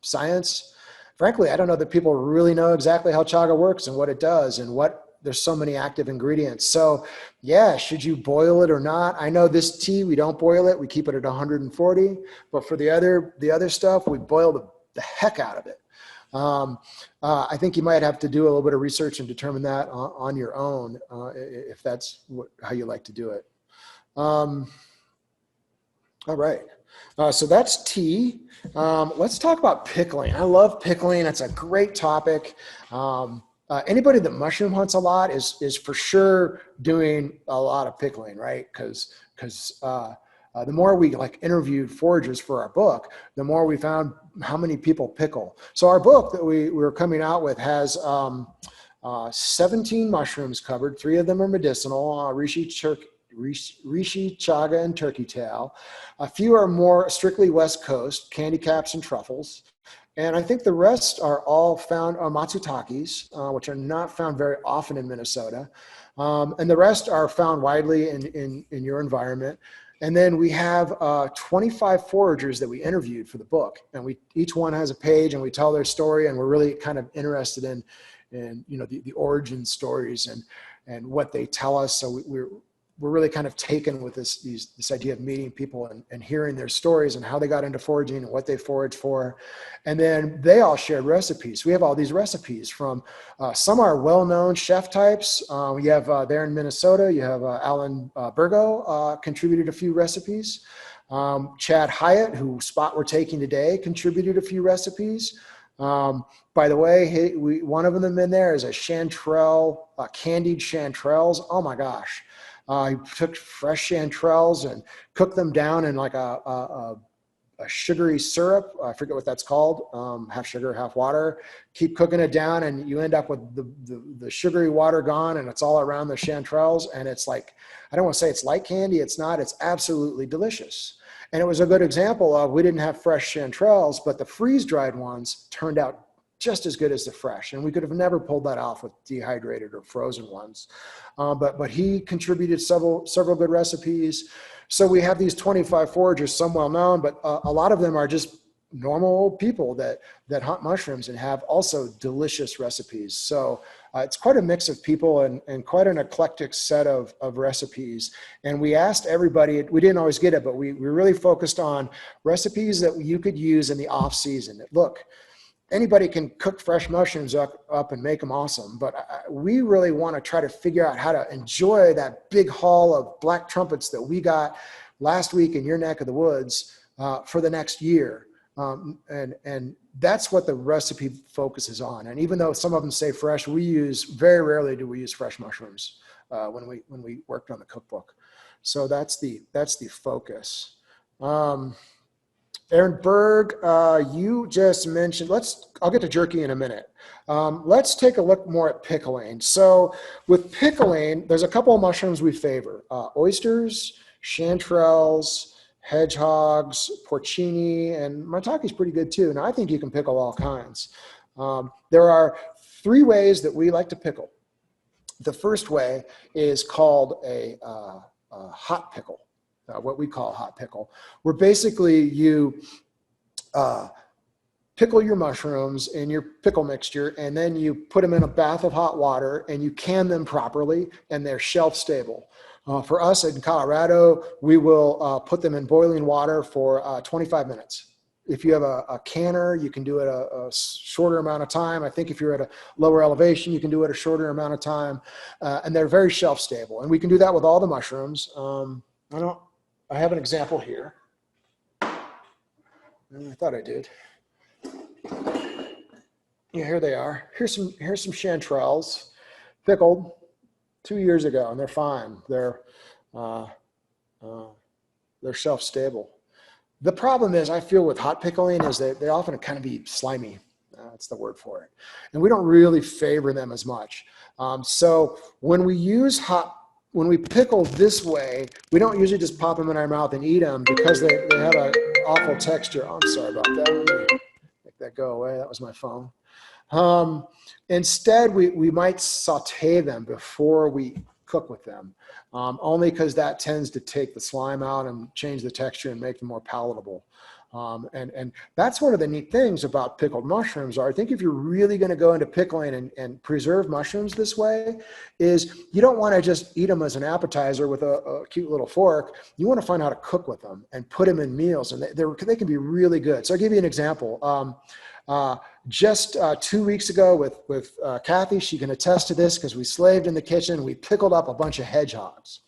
science. Frankly, I don't know that people really know exactly how chaga works and what it does and there's so many active ingredients. So yeah, should you boil it or not? I know this tea, we don't boil it. We keep it at 140, but for the other stuff, we boil the heck out of it. I think you might have to do a little bit of research and determine that on your own, if that's how you like to do it. All right. So that's tea. Let's talk about pickling. I love pickling. It's a great topic. Anybody that mushroom hunts a lot is for sure doing a lot of pickling, right? Because the more we interviewed foragers for our book, the more we found how many people pickle. So our book that we're coming out with has 17 mushrooms covered. 3 of them are medicinal: reishi, chaga, and turkey tail. A few are more strictly West Coast: candy caps and truffles. And I think the rest are all found on matsutakis, which are not found very often in Minnesota. And the rest are found widely in your environment. And then we have 25 foragers that we interviewed for the book. And each one has a page, and we tell their story, and we're really kind of interested in the origin stories and what they tell us. So we're really kind of taken with this idea of meeting people and hearing their stories and how they got into foraging and what they forage for. And then they all shared recipes. We have all these recipes from, some are well-known chef types. We have there in Minnesota, you have Alan Burgo contributed a few recipes. Chad Hyatt, whose spot we're taking today, contributed a few recipes. By the way, one of them in there is a chanterelle, candied chanterelles. Oh my gosh. He took fresh chanterelles and cooked them down in like a sugary syrup. I forget what that's called. Half sugar, half water. Keep cooking it down, and you end up with the sugary water gone, and it's all around the chanterelles. And it's like, I don't want to say it's like candy. It's not. It's absolutely delicious. And it was a good example of, we didn't have fresh chanterelles, but the freeze-dried ones turned out just as good as the fresh. And we could have never pulled that off with dehydrated or frozen ones. But he contributed several good recipes. So we have these 25 foragers, some well-known, but a lot of them are just normal people that hunt mushrooms and have also delicious recipes. So it's quite a mix of people and quite an eclectic set of recipes. And we asked everybody, we didn't always get it, but we really focused on recipes that you could use in the off season. Look, anybody can cook fresh mushrooms up and make them awesome, but we really want to try to figure out how to enjoy that big haul of black trumpets that we got last week in your neck of the woods for the next year. And that's what the recipe focuses on. And even though some of them say fresh, very rarely do we use fresh mushrooms when we worked on the cookbook. So that's the focus. Aaron Berg, you just mentioned, I'll get to jerky in a minute. Let's take a look more at pickling. So with pickling, there's a couple of mushrooms we favor: oysters, chanterelles, hedgehogs, porcini, and maitake is pretty good too. Now I think you can pickle all kinds. There are 3 ways that we like to pickle. The first way is called a hot pickle. What we call hot pickle, where basically you pickle your mushrooms in your pickle mixture, and then you put them in a bath of hot water and you can them properly, and they're shelf stable. For us in Colorado, we will put them in boiling water for 25 minutes. If you have a canner, you can do it a shorter amount of time. I think if you're at a lower elevation, you can do it a shorter amount of time. And they're very shelf stable. And we can do that with all the mushrooms. I have an example here. I thought I did. Yeah, here they are. Here's some chanterelles, pickled 2 years ago, and they're fine. They're shelf stable. The problem is, I feel with hot pickling is that they often kind of be slimy. That's the word for it. And we don't really favor them as much. So when we pickle this way, we don't usually just pop them in our mouth and eat them because they have an awful texture. Oh, I'm sorry about that. Let me make that go away. That was my phone. Instead, we might saute them before we cook with them, only because that tends to take the slime out and change the texture and make them more palatable. And that's one of the neat things about pickled mushrooms. I think if you're really going to go into pickling and preserve mushrooms this way, is you don't want to just eat them as an appetizer with a cute little fork. You want to find out how to cook with them and put them in meals, and they can be really good. So I'll give you an example. Just 2 weeks ago with Kathy, she can attest to this because we slaved in the kitchen. We pickled up a bunch of hedgehogs.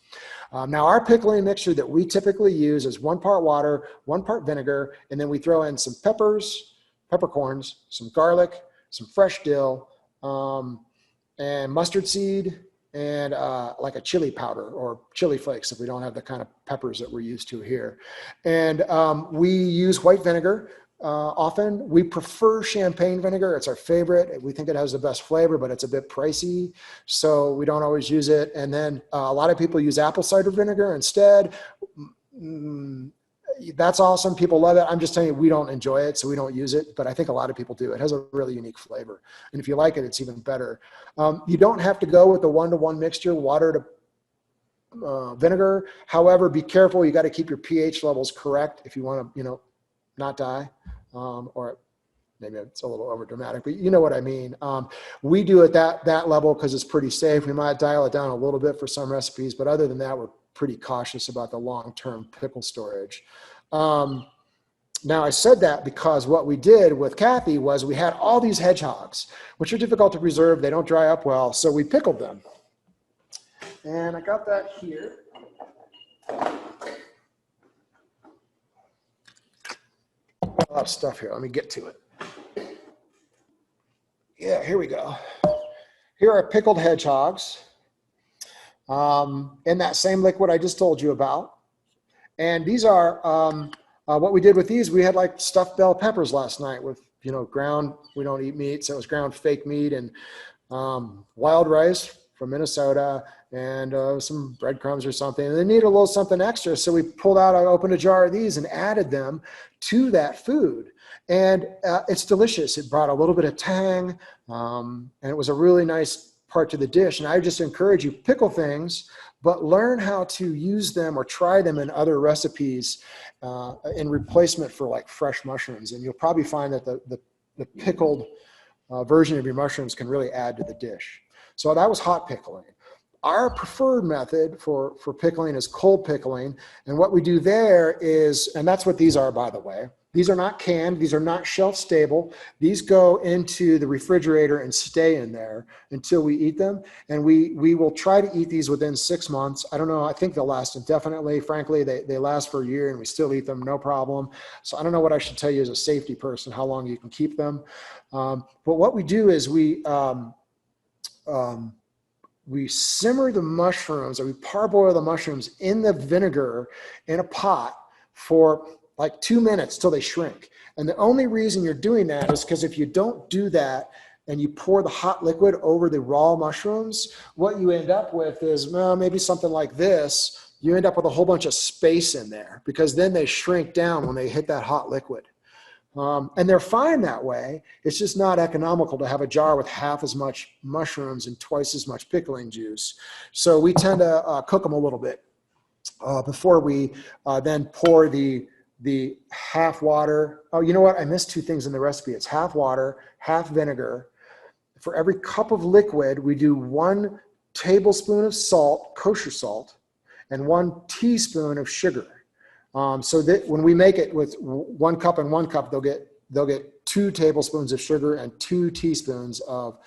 Now our pickling mixture that we typically use is 1 part water, 1 part vinegar, and then we throw in some peppers, peppercorns, some garlic, some fresh dill, and mustard seed, and like a chili powder or chili flakes if we don't have the kind of peppers that we're used to here. And we use white vinegar. Often we prefer champagne vinegar. It's our favorite. We think it has the best flavor, but it's a bit pricey, so we don't always use it. And then a lot of people use apple cider vinegar instead. That's awesome. People love it. I'm just telling you, we don't enjoy it, so we don't use it, but I think a lot of people do. It has a really unique flavor. And if you like it, it's even better. You don't have to go with the 1-to-1 mixture, water to vinegar. However, be careful. You got to keep your pH levels correct if you want to, not die. Or maybe it's a little over dramatic, but you know what I mean. We do it that level because it's pretty safe. We might dial it down a little bit for some recipes, but other than that, we're pretty cautious about the long-term pickle storage. Now I said that because what we did with Kathy was we had all these hedgehogs, which are difficult to preserve. They don't dry up well, so we pickled them. And I got that here. A lot of stuff here. Let me get to it. Yeah, here we go. Here are pickled hedgehogs in that same liquid I just told you about. And these are what we did with these. We had like stuffed bell peppers last night with, ground. We don't eat meat, so it was ground fake meat and wild rice from Minnesota and some breadcrumbs or something. And they needed a little something extra. So we opened a jar of these and added them to that food. And it's delicious. It brought a little bit of tang, and it was a really nice part to the dish. And I just encourage you, pickle things, but learn how to use them or try them in other recipes in replacement for like fresh mushrooms. And you'll probably find that the pickled version of your mushrooms can really add to the dish. So that was hot pickling. Our preferred method for pickling is cold pickling. And what we do there is, and that's what these are, by the way. These are not canned. These are not shelf stable. These go into the refrigerator and stay in there until we eat them. And we will try to eat these within 6 months. I don't know. I think they'll last indefinitely. Frankly, they last for a year and we still eat them, no problem. So I don't know what I should tell you as a safety person, how long you can keep them. But what we do is we simmer the mushrooms, or we parboil the mushrooms in the vinegar in a pot for like 2 minutes till they shrink. And the only reason you're doing that is because if you don't do that and you pour the hot liquid over the raw mushrooms, what you end up with is, well, maybe something like this. You end up with a whole bunch of space in there because then they shrink down when they hit that hot liquid. And they're fine that way. It's just not economical to have a jar with half as much mushrooms and twice as much pickling juice. So we tend to cook them a little bit before we then pour the the half water. Oh, you know what? I missed two things in the recipe. It's half water, half vinegar. For every cup of liquid, we do 1 tablespoon of salt, kosher salt, and 1 teaspoon of sugar. So that when we make it with 1 cup and 1 cup, they'll get 2 tablespoons of sugar and 2 tablespoons of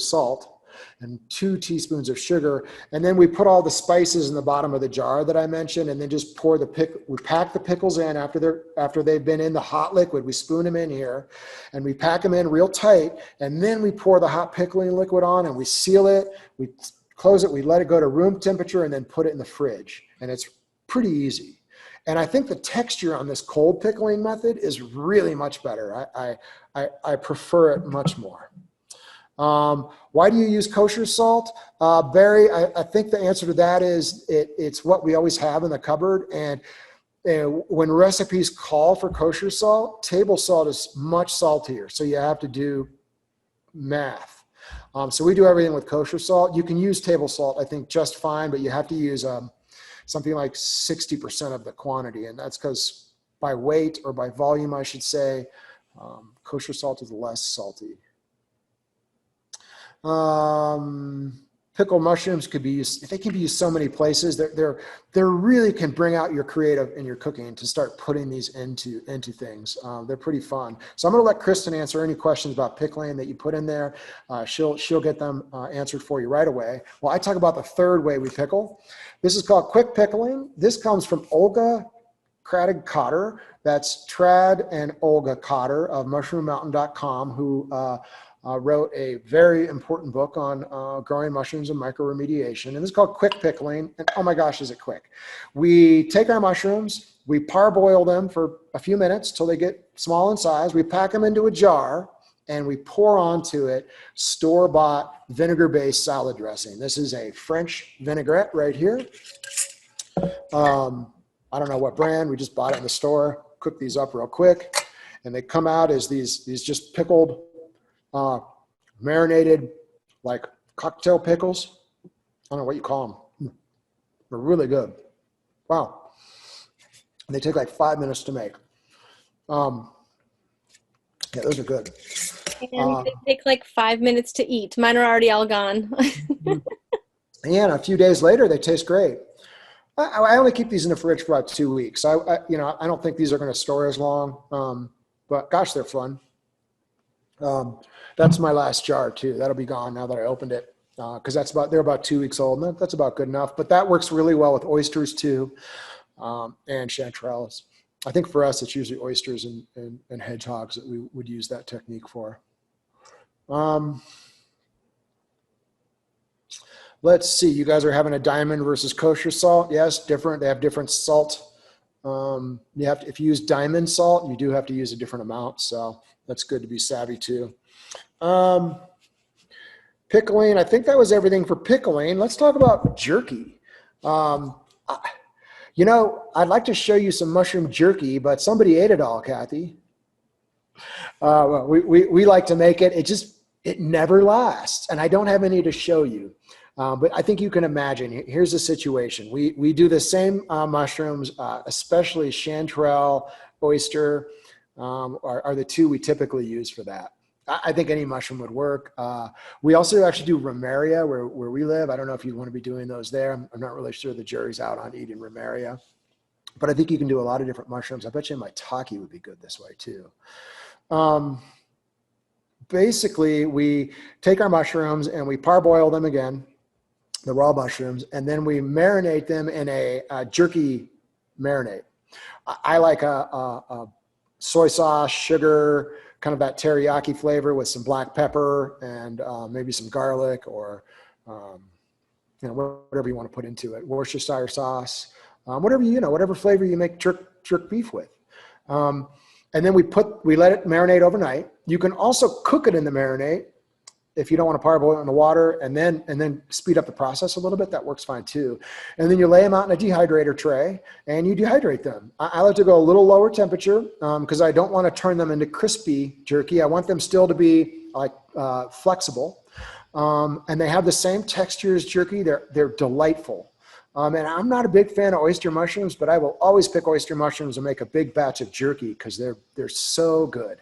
salt and 2 teaspoons of sugar. And then we put all the spices in the bottom of the jar that I mentioned, and then just pour we pack the pickles in after they've been in the hot liquid. We spoon them in here and we pack them in real tight. And then we pour the hot pickling liquid on and we seal it. We close it. We let it go to room temperature and then put it in the fridge. And it's pretty easy. And I think the texture on this cold pickling method is really much better. I prefer it much more. Why do you use kosher salt? Barry, I think the answer to that is it's what we always have in the cupboard. And when recipes call for kosher salt, table salt is much saltier. So you have to do math. So we do everything with kosher salt. You can use table salt, I think, just fine, but you have to use something like 60% of the quantity. And that's because by weight or by volume, I should say, kosher salt is less salty. Pickled mushrooms could be used, they can be used so many places. They really can bring out your creative in your cooking to start putting these into things. They're pretty fun. So I'm going to let Kristen answer any questions about pickling that you put in there. She'll get them answered for you right away. Well, I talk about the third way we pickle. This is called quick pickling. This comes from Olga Kradig-Cotter. That's Trad and Olga Cotter of mushroommountain.com, who wrote a very important book on growing mushrooms and microremediation. And this is called quick pickling. And oh my gosh, is it quick. We take our mushrooms, we parboil them for a few minutes till they get small in size. We pack them into a jar and we pour onto it store-bought vinegar-based salad dressing. This is a French vinaigrette right here. I don't know what brand, we just bought it in the store, cooked these up real quick. And they come out as these just pickled, marinated like cocktail pickles. I don't know what you call them. They're really good. Wow. And they take like 5 minutes to make. Yeah, those are good. And they take like 5 minutes to eat. Mine are already all gone. And a few days later, they taste great. I only keep these in the fridge for about 2 weeks. I don't think these are going to store as long, but gosh, they're fun. That's my last jar too. That'll be gone now that I opened it, because they're about 2 weeks old, and that's about good enough. But that works really well with oysters too, and chanterelles. I think for us, it's usually oysters and hedgehogs that we would use that technique for. Let's see. You guys are having a diamond versus kosher salt. Yes, different. They have different salt. If you use diamond salt, you do have to use a different amount. So that's good to be savvy too. Pickling. I think that was everything for pickling. Let's talk about jerky. I'd like to show you some mushroom jerky, but somebody ate it all, Kathy. We like to make it. It never lasts, and I don't have any to show you. But I think you can imagine. Here's the situation. We do the same mushrooms, especially chanterelle, oyster, are the two we typically use for that. I think any mushroom would work. We also actually do romaria where we live. I don't know if you want to be doing those there. I'm not really sure the jury's out on eating romaria. But I think you can do a lot of different mushrooms. I bet you maitake would be good this way too. Basically, we take our mushrooms and we parboil them again, the raw mushrooms, and then we marinate them in a jerky marinade. I like a soy sauce, sugar, kind of that teriyaki flavor with some black pepper and maybe some garlic or whatever you want to put into it. Worcestershire sauce, whatever flavor you make jerk beef with. And then we let it marinate overnight. You can also cook it in the marinade if you don't want to parboil it in the water and then speed up the process a little bit. That works fine too. And then you lay them out in a dehydrator tray and you dehydrate them. I like to go a little lower temperature because I don't want to turn them into crispy jerky. I want them still to be like flexible. And they have the same texture as jerky. They're delightful. And I'm not a big fan of oyster mushrooms, but I will always pick oyster mushrooms and make a big batch of jerky because they're so good.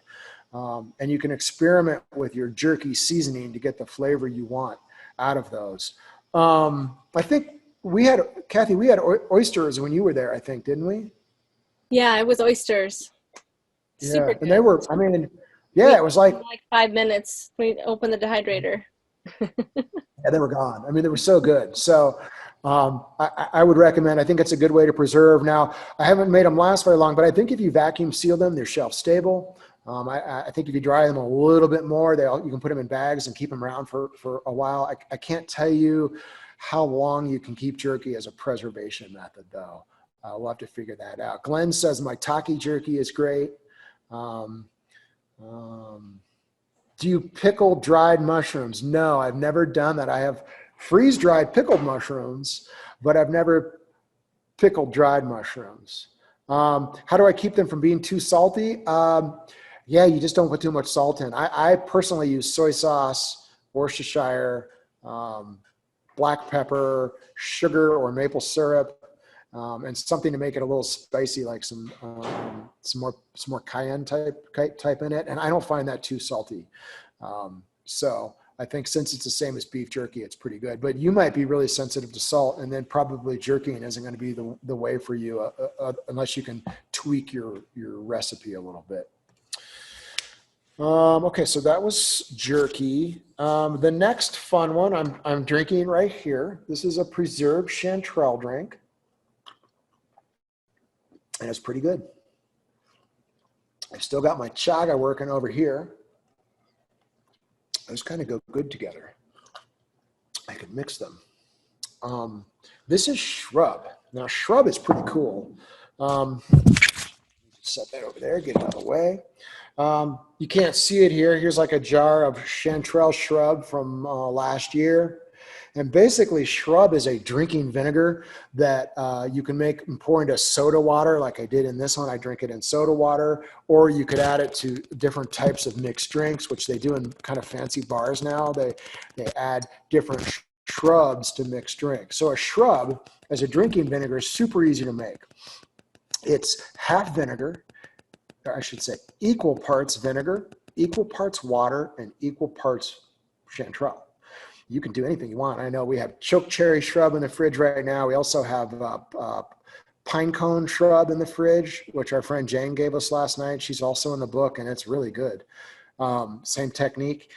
And you can experiment with your jerky seasoning to get the flavor you want out of those. I think Kathy, we had oysters when you were there, I think, didn't we? Yeah, it was oysters. Super Yeah, and good. they were, I mean, yeah, it was like 5 minutes. We opened the dehydrator. yeah, they were gone. I mean, they were so good. So I would recommend, I think it's a good way to preserve. Now, I haven't made them last very long, but I think if you vacuum seal them, they're shelf stable. I think if you dry them a little bit more, you can put them in bags and keep them around for a while. I can't tell you how long you can keep jerky as a preservation method, though. We'll have to figure that out. Glenn says maitake jerky is great. Do you pickle dried mushrooms? No, I've never done that. I have freeze-dried pickled mushrooms, but I've never pickled dried mushrooms. How do I keep them from being too salty? Yeah, you just don't put too much salt in. I personally use soy sauce, Worcestershire, black pepper, sugar or maple syrup, and something to make it a little spicy, like some more cayenne type in it. And I don't find that too salty. So I think since it's the same as beef jerky, it's pretty good. But you might be really sensitive to salt, and then probably jerking isn't going to be the way for you unless you can tweak your recipe a little bit. Okay, so that was jerky. The next fun one I'm drinking right here. This is a preserved chanterelle drink, and it's pretty good. I've still got my chaga working over here. Those kind of go good together. I could mix them. This is shrub. Now, shrub is pretty cool. Set that over there, get it out of the way. You can't see it here. Here's like a jar of chanterelle shrub from last year. And basically, shrub is a drinking vinegar that you can make and pour into soda water, like I did in this one. I drink it in soda water, or you could add it to different types of mixed drinks, which they do in kind of fancy bars now. They add different shrubs to mixed drinks. So a shrub as a drinking vinegar is super easy to make. It's half vinegar, or I should say equal parts vinegar, equal parts water, and equal parts chanterelle. You can do anything you want. I know we have choke cherry shrub in the fridge right now. We also have pine cone shrub in the fridge, which our friend Jane gave us last night. She's also in the book, and it's really good. Same technique.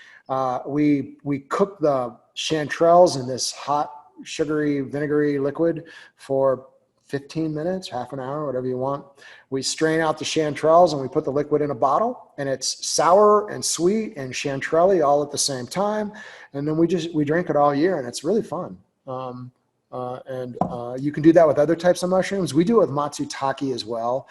We cook the chanterelles in this hot, sugary, vinegary liquid for 15 minutes, half an hour, whatever you want. We strain out the chanterelles and we put the liquid in a bottle, and it's sour and sweet and chanterelle all at the same time. And then we drink it all year, and it's really fun. You can do that with other types of mushrooms. We do it with matsutake as well.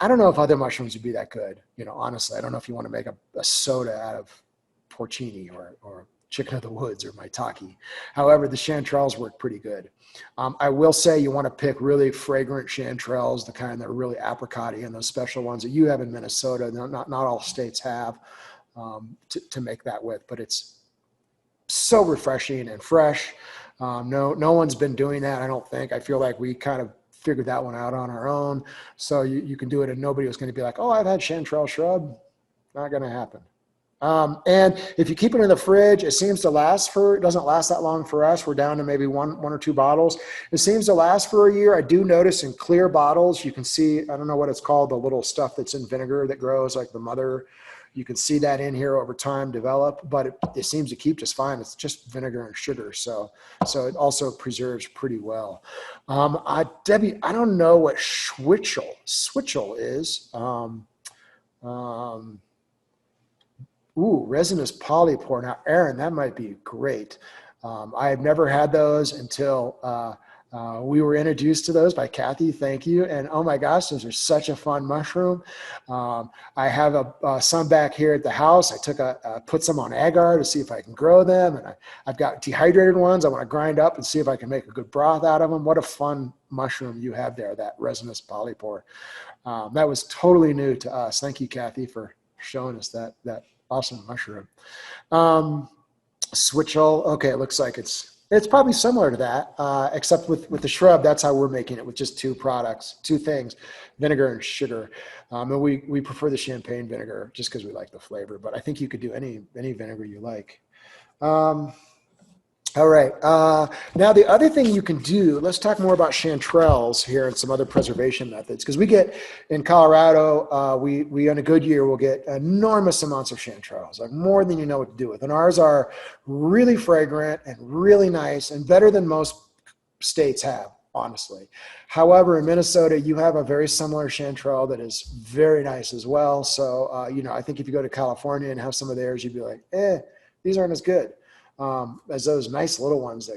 I don't know if other mushrooms would be that good. Honestly, I don't know if you want to make a soda out of porcini or chicken of the woods or maitake. However, the chanterelles work pretty good. I will say you want to pick really fragrant chanterelles, the kind that are really apricot-y, and those special ones that you have in Minnesota. Not all states have to make that with, but it's so refreshing and fresh. No one's been doing that, I don't think. I feel like we kind of figured that one out on our own. So you can do it, and nobody was going to be like, oh, I've had chanterelle shrub. Not going to happen. And if you keep it in the fridge, it seems to last it doesn't last that long for us. We're down to maybe one or two bottles. It seems to last for a year. I do notice in clear bottles, you can see, I don't know what it's called, the little stuff that's in vinegar that grows like the mother. You can see that in here over time develop, but it seems to keep just fine. It's just vinegar and sugar. So it also preserves pretty well. Debbie, I don't know what switchel is. Ooh, resinous polypore. Now, Aaron, that might be great. I have never had those until we were introduced to those by Kathy. Thank you. And oh my gosh, those are such a fun mushroom. I have some back here at the house. I put some on agar to see if I can grow them. And I've got dehydrated ones I want to grind up and see if I can make a good broth out of them. What a fun mushroom you have there, that resinous polypore. That was totally new to us. Thank you, Kathy, for showing us that awesome mushroom. Switchel. Okay, it looks like it's It's probably similar to that, except with the shrub, that's how we're making it, with just two things, vinegar and sugar. And we prefer the champagne vinegar just because we like the flavor, but I think you could do any vinegar you like. All right. Now, the other thing you can do, let's talk more about chanterelles here and some other preservation methods. Because we get, in Colorado, we on a good year, will get enormous amounts of chanterelles, like more than you know what to do with. And ours are really fragrant and really nice and better than most states have, honestly. However, in Minnesota, you have a very similar chanterelle that is very nice as well. So, I think if you go to California and have some of theirs, you'd be like, these aren't as good. As those nice little ones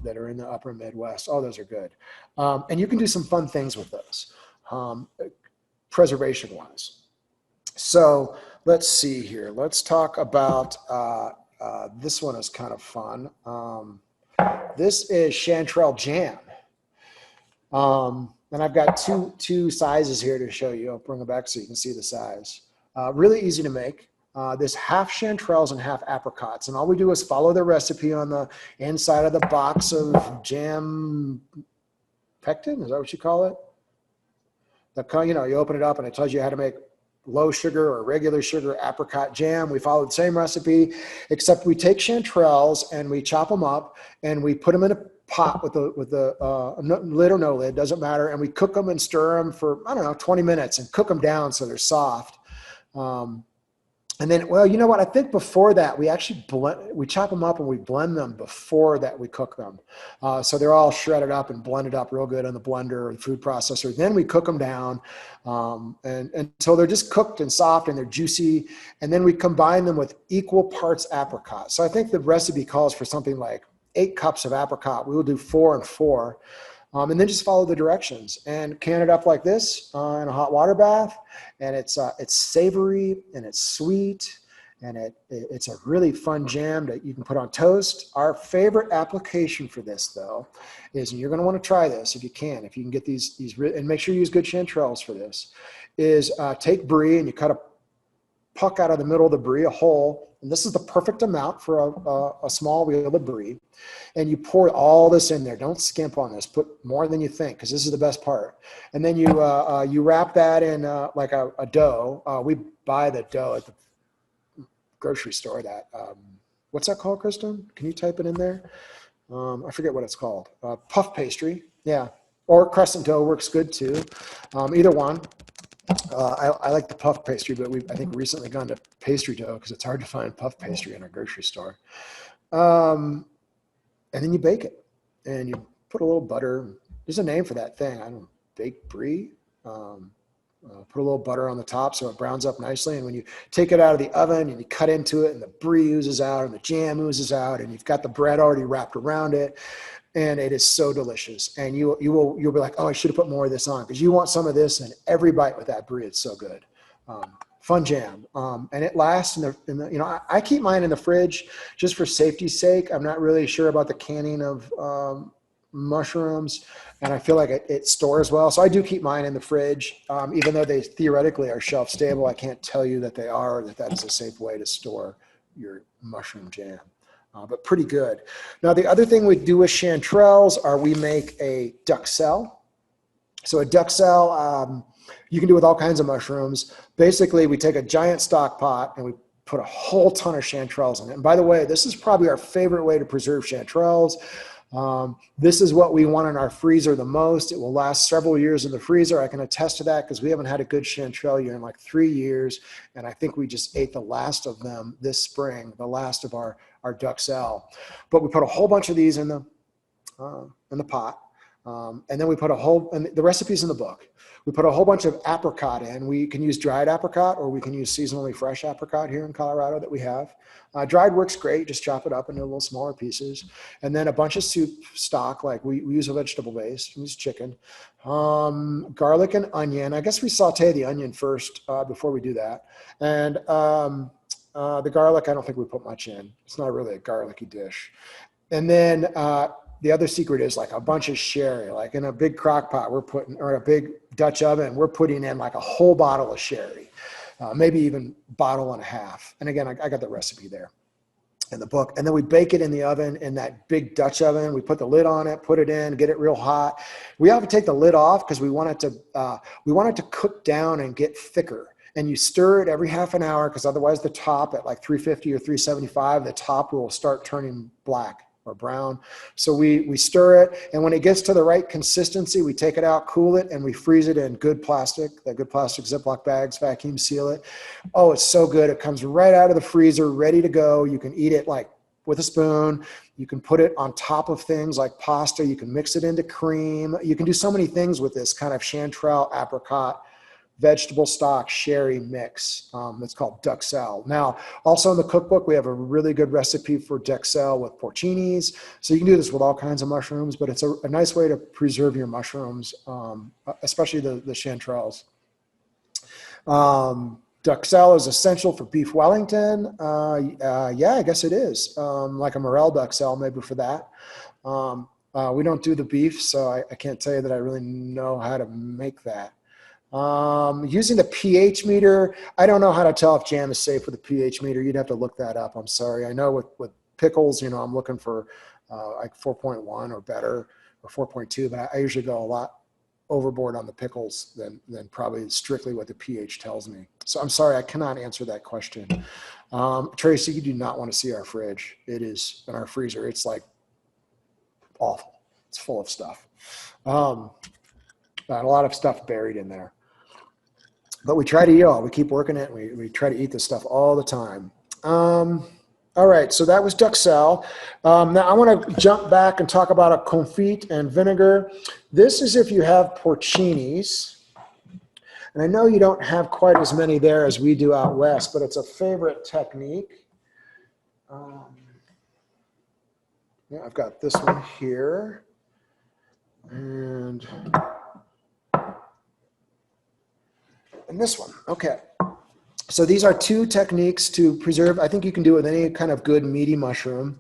that are in the upper Midwest. Oh, those are good. And you can do some fun things with those, preservation-wise. So let's see here. Let's talk about, this one is kind of fun. This is chanterelle jam. And I've got two sizes here to show you. I'll bring them back so you can see the size. Really easy to make. This half chanterelles and half apricots. And all we do is follow the recipe on the inside of the box of jam pectin. Is that what you call it? You open it up and it tells you how to make low sugar or regular sugar apricot jam. We follow the same recipe, except we take chanterelles and we chop them up and we put them in a pot with the lid or no lid, doesn't matter. And we cook them and stir them for, 20 minutes and cook them down so they're soft. And then, well, you know what? I think before that, we actually we chop them up and we blend them before that we cook them. So they're all shredded up and blended up real good in the blender or the food processor. Then we cook them down and until they're just cooked and soft and they're juicy. And then we combine them with equal parts apricot. So I think the recipe calls for something like 8 cups of apricot. We will do 4 and 4. And then just follow the directions and can it up like this in a hot water bath. And it's savory and it's sweet and it's a really fun jam that you can put on toast. Our favorite application for this, though, is, and you're going to want to try this if you can get these, and make sure you use good chanterelles for this, is take brie and you cut a puck out of the middle of the brie, a hole. And this is the perfect amount for a small wheel of brie. And you pour all this in there. Don't skimp on this. Put more than you think, because this is the best part. And then you wrap that in like a dough. We buy the dough at the grocery store. What's that called, Kristen? Can you type it in there? I forget what it's called. Puff pastry. Yeah. Or crescent dough works good too. Either one. I like the puff pastry, but I think recently gone to pastry dough because it's hard to find puff pastry in our grocery store. And then you bake it and you put a little butter. There's a name for that thing. Baked brie. Put a little butter on the top so it browns up nicely. And when you take it out of the oven and you cut into it and the brie oozes out and the jam oozes out and you've got the bread already wrapped around it. And it is so delicious. And you'll be like, oh, I should have put more of this on, because you want some of this in every bite with that brie. It's so good. Fun jam. And it lasts I keep mine in the fridge just for safety's sake. I'm not really sure about the canning of mushrooms, and I feel like it stores well. So I do keep mine in the fridge, even though they theoretically are shelf stable. I can't tell you that they are, or that is a safe way to store your mushroom jam. But pretty good. Now, the other thing we do with chanterelles are we make a duxelle. So a duxelle, you can do with all kinds of mushrooms. Basically, we take a giant stock pot and we put a whole ton of chanterelles in it. And by the way, this is probably our favorite way to preserve chanterelles. This is what we want in our freezer the most. It will last several years in the freezer. I can attest to that because we haven't had a good chanterelle year in like 3 years. And I think we just ate the last of them this spring, the last of our duxelle. But we put a whole bunch of these in the pot. And then we put and the recipe's in the book. We put a whole bunch of apricot in. We can use dried apricot or we can use seasonally fresh apricot here in Colorado that we have. Dried works great. Just chop it up into little smaller pieces. And then a bunch of soup stock, like we use a vegetable base, we use chicken, garlic and onion. I guess we saute the onion first before we do that. And the garlic, I don't think we put much in. It's not really a garlicky dish. And then the other secret is like a bunch of sherry, like in a big crock pot, or a big Dutch oven, we're putting in like a whole bottle of sherry, maybe even bottle and a half. And again, I got the recipe there. in the book. And then we bake it in the oven, in that big Dutch oven. We put the lid on it, put it in, get it real hot. We have to take the lid off because we want it to cook down and get thicker. And you stir it every half an hour because otherwise the top at like 350 or 375, the top will start turning black or brown. So we stir it, and when it gets to the right consistency, we take it out, cool it, and we freeze it in good plastic Ziploc bags, vacuum seal it. Oh, it's so good. It comes right out of the freezer, ready to go. You can eat it like with a spoon. You can put it on top of things like pasta. You can mix it into cream. You can do so many things with this kind of chanterelle, apricot, vegetable stock sherry mix. It's called duxelle. Now, also in the cookbook, we have a really good recipe for duxelle with porcinis. So you can do this with all kinds of mushrooms, but it's a nice way to preserve your mushrooms, especially the chanterelles. Duxelle is essential for beef Wellington. Yeah, I guess it is. Like a morel duxelle, maybe for that. We don't do the beef, so I can't tell you that I really know how to make that. Using the pH meter, I don't know how to tell if jam is safe with a pH meter. You'd have to look that up. I'm sorry. I know with pickles, you know, I'm looking for like 4.1 or better, or 4.2, but I usually go a lot overboard on the pickles than probably strictly what the pH tells me. So I'm sorry, I cannot answer that question. Tracy, you do not want to see our fridge. It is in our freezer. It's like awful. It's full of stuff. A lot of stuff buried in there. But we try to eat all. We keep working it. We try to eat this stuff all the time. All right, so that was duxelle. Now I want to jump back and talk about a confit and vinegar. This is if you have porcinis. And I know you don't have quite as many there as we do out west, but it's a favorite technique. Yeah, I've got this one here. And this one. Okay. So these are two techniques to preserve. I think you can do it with any kind of good meaty mushroom.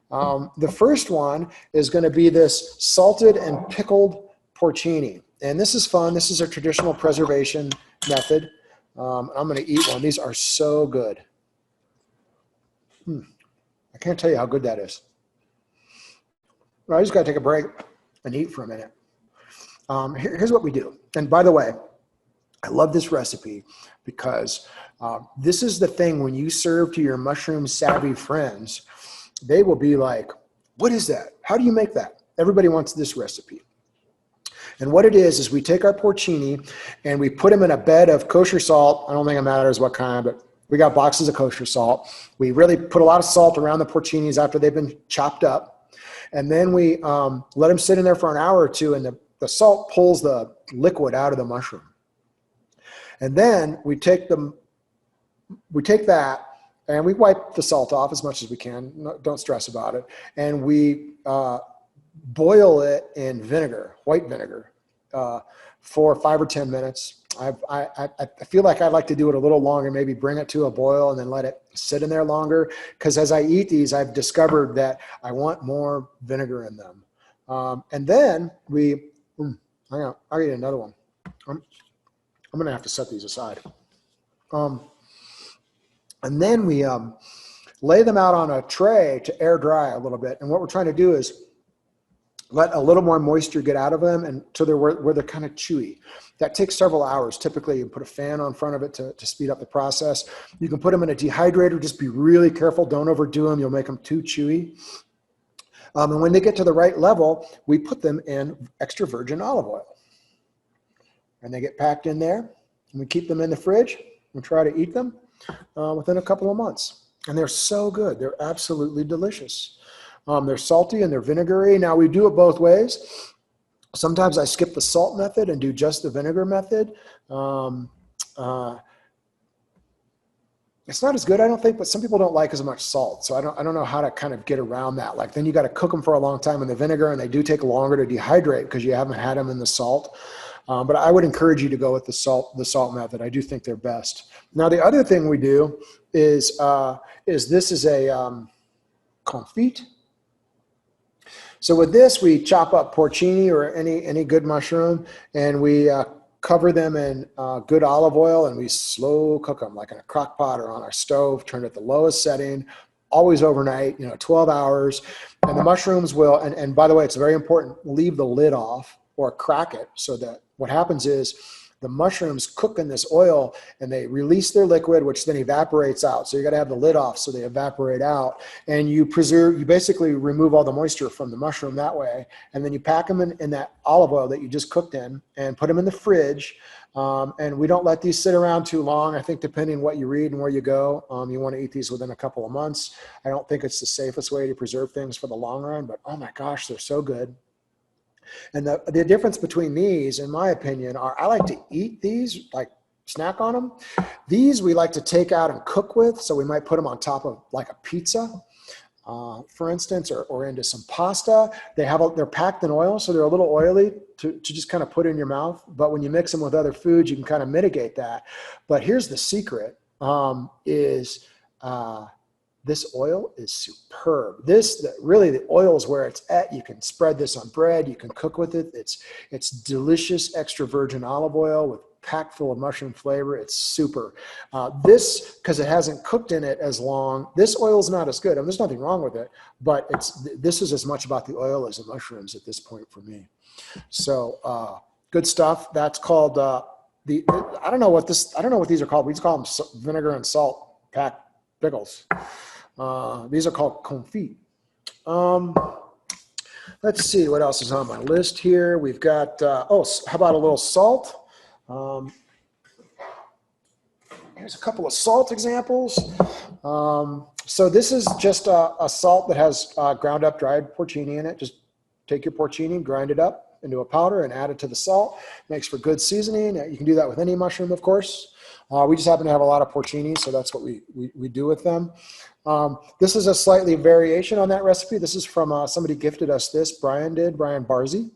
The first one is going to be this salted and pickled porcini. And this is fun. This is a traditional preservation method. I'm going to eat one. These are so good. I can't tell you how good that is. I just got to take a break and eat for a minute. Here's what we do. And by the way, I love this recipe because this is the thing when you serve to your mushroom savvy friends, they will be like, what is that? How do you make that? Everybody wants this recipe. And what it is we take our porcini and we put them in a bed of kosher salt. I don't think it matters what kind, but we got boxes of kosher salt. We really put a lot of salt around the porcinis after they've been chopped up. And then we let them sit in there for an hour or two, and the salt pulls the liquid out of the mushroom. And then we take that and we wipe the salt off as much as we can. Don't stress about it. And we boil it in vinegar, white vinegar, for 5 or 10 minutes. I feel like I'd like to do it a little longer, maybe bring it to a boil and then let it sit in there longer. Because as I eat these, I've discovered that I want more vinegar in them. And then I'll eat another one. I'm going to have to set these aside. And then we lay them out on a tray to air dry a little bit. And what we're trying to do is let a little more moisture get out of them until where they're kind of chewy. That takes several hours. Typically, you put a fan on front of it to speed up the process. You can put them in a dehydrator. Just be really careful. Don't overdo them. You'll make them too chewy. And when they get to the right level, we put them in extra virgin olive oil. And they get packed in there. And we keep them in the fridge and try to eat them within a couple of months. And they're so good. They're absolutely delicious. They're salty and they're vinegary. Now, we do it both ways. Sometimes I skip the salt method and do just the vinegar method. It's not as good, I don't think, but some people don't like as much salt. So I don't know how to kind of get around that. Like, then you got to cook them for a long time in the vinegar, and they do take longer to dehydrate because you haven't had them in the salt. But I would encourage you to go with the salt method. I do think they're best. Now, the other thing we do is this is a confit. So with this, we chop up porcini or any good mushroom, and we cover them in good olive oil, and we slow cook them like in a crock pot or on our stove, turn it at the lowest setting, always overnight, 12 hours. And the mushrooms will, and by the way, it's very important, leave the lid off or crack it, so that what happens is the mushrooms cook in this oil and they release their liquid, which then evaporates out. So you got to have the lid off so they evaporate out, and you basically remove all the moisture from the mushroom that way. And then you pack them in that olive oil that you just cooked in and put them in the fridge. And we don't let these sit around too long. I think depending on what you read and where you go, you want to eat these within a couple of months. I don't think it's the safest way to preserve things for the long run, but oh my gosh, they're so good. And the difference between these, in my opinion, are I like to eat these, like snack on them. These we like to take out and cook with. So we might put them on top of like a pizza, for instance, or into some pasta. They're packed in oil, so they're a little oily to just kind of put in your mouth. But when you mix them with other foods, you can kind of mitigate that. But here's the secret, this oil is superb. Really the oil is where it's at. You can spread this on bread. You can cook with it. It's delicious extra virgin olive oil with packed full of mushroom flavor. It's super. This, because it hasn't cooked in it as long, this oil is not as good. I mean, there's nothing wrong with it, but this is as much about the oil as the mushrooms at this point for me. So good stuff. That's called I don't know what these are called. We just call them vinegar and salt packed pickles. These are called confit. Let's see what else is on my list here. We've got, how about a little salt? Here's a couple of salt examples. So this is just a salt that has ground up dried porcini in it. Just take your porcini, grind it up into a powder and add it to the salt. Makes for good seasoning. You can do that with any mushroom, of course. We just happen to have a lot of porcini, so that's what we do with them. This is a slightly variation on that recipe. This is from somebody gifted us this. Brian Barzy.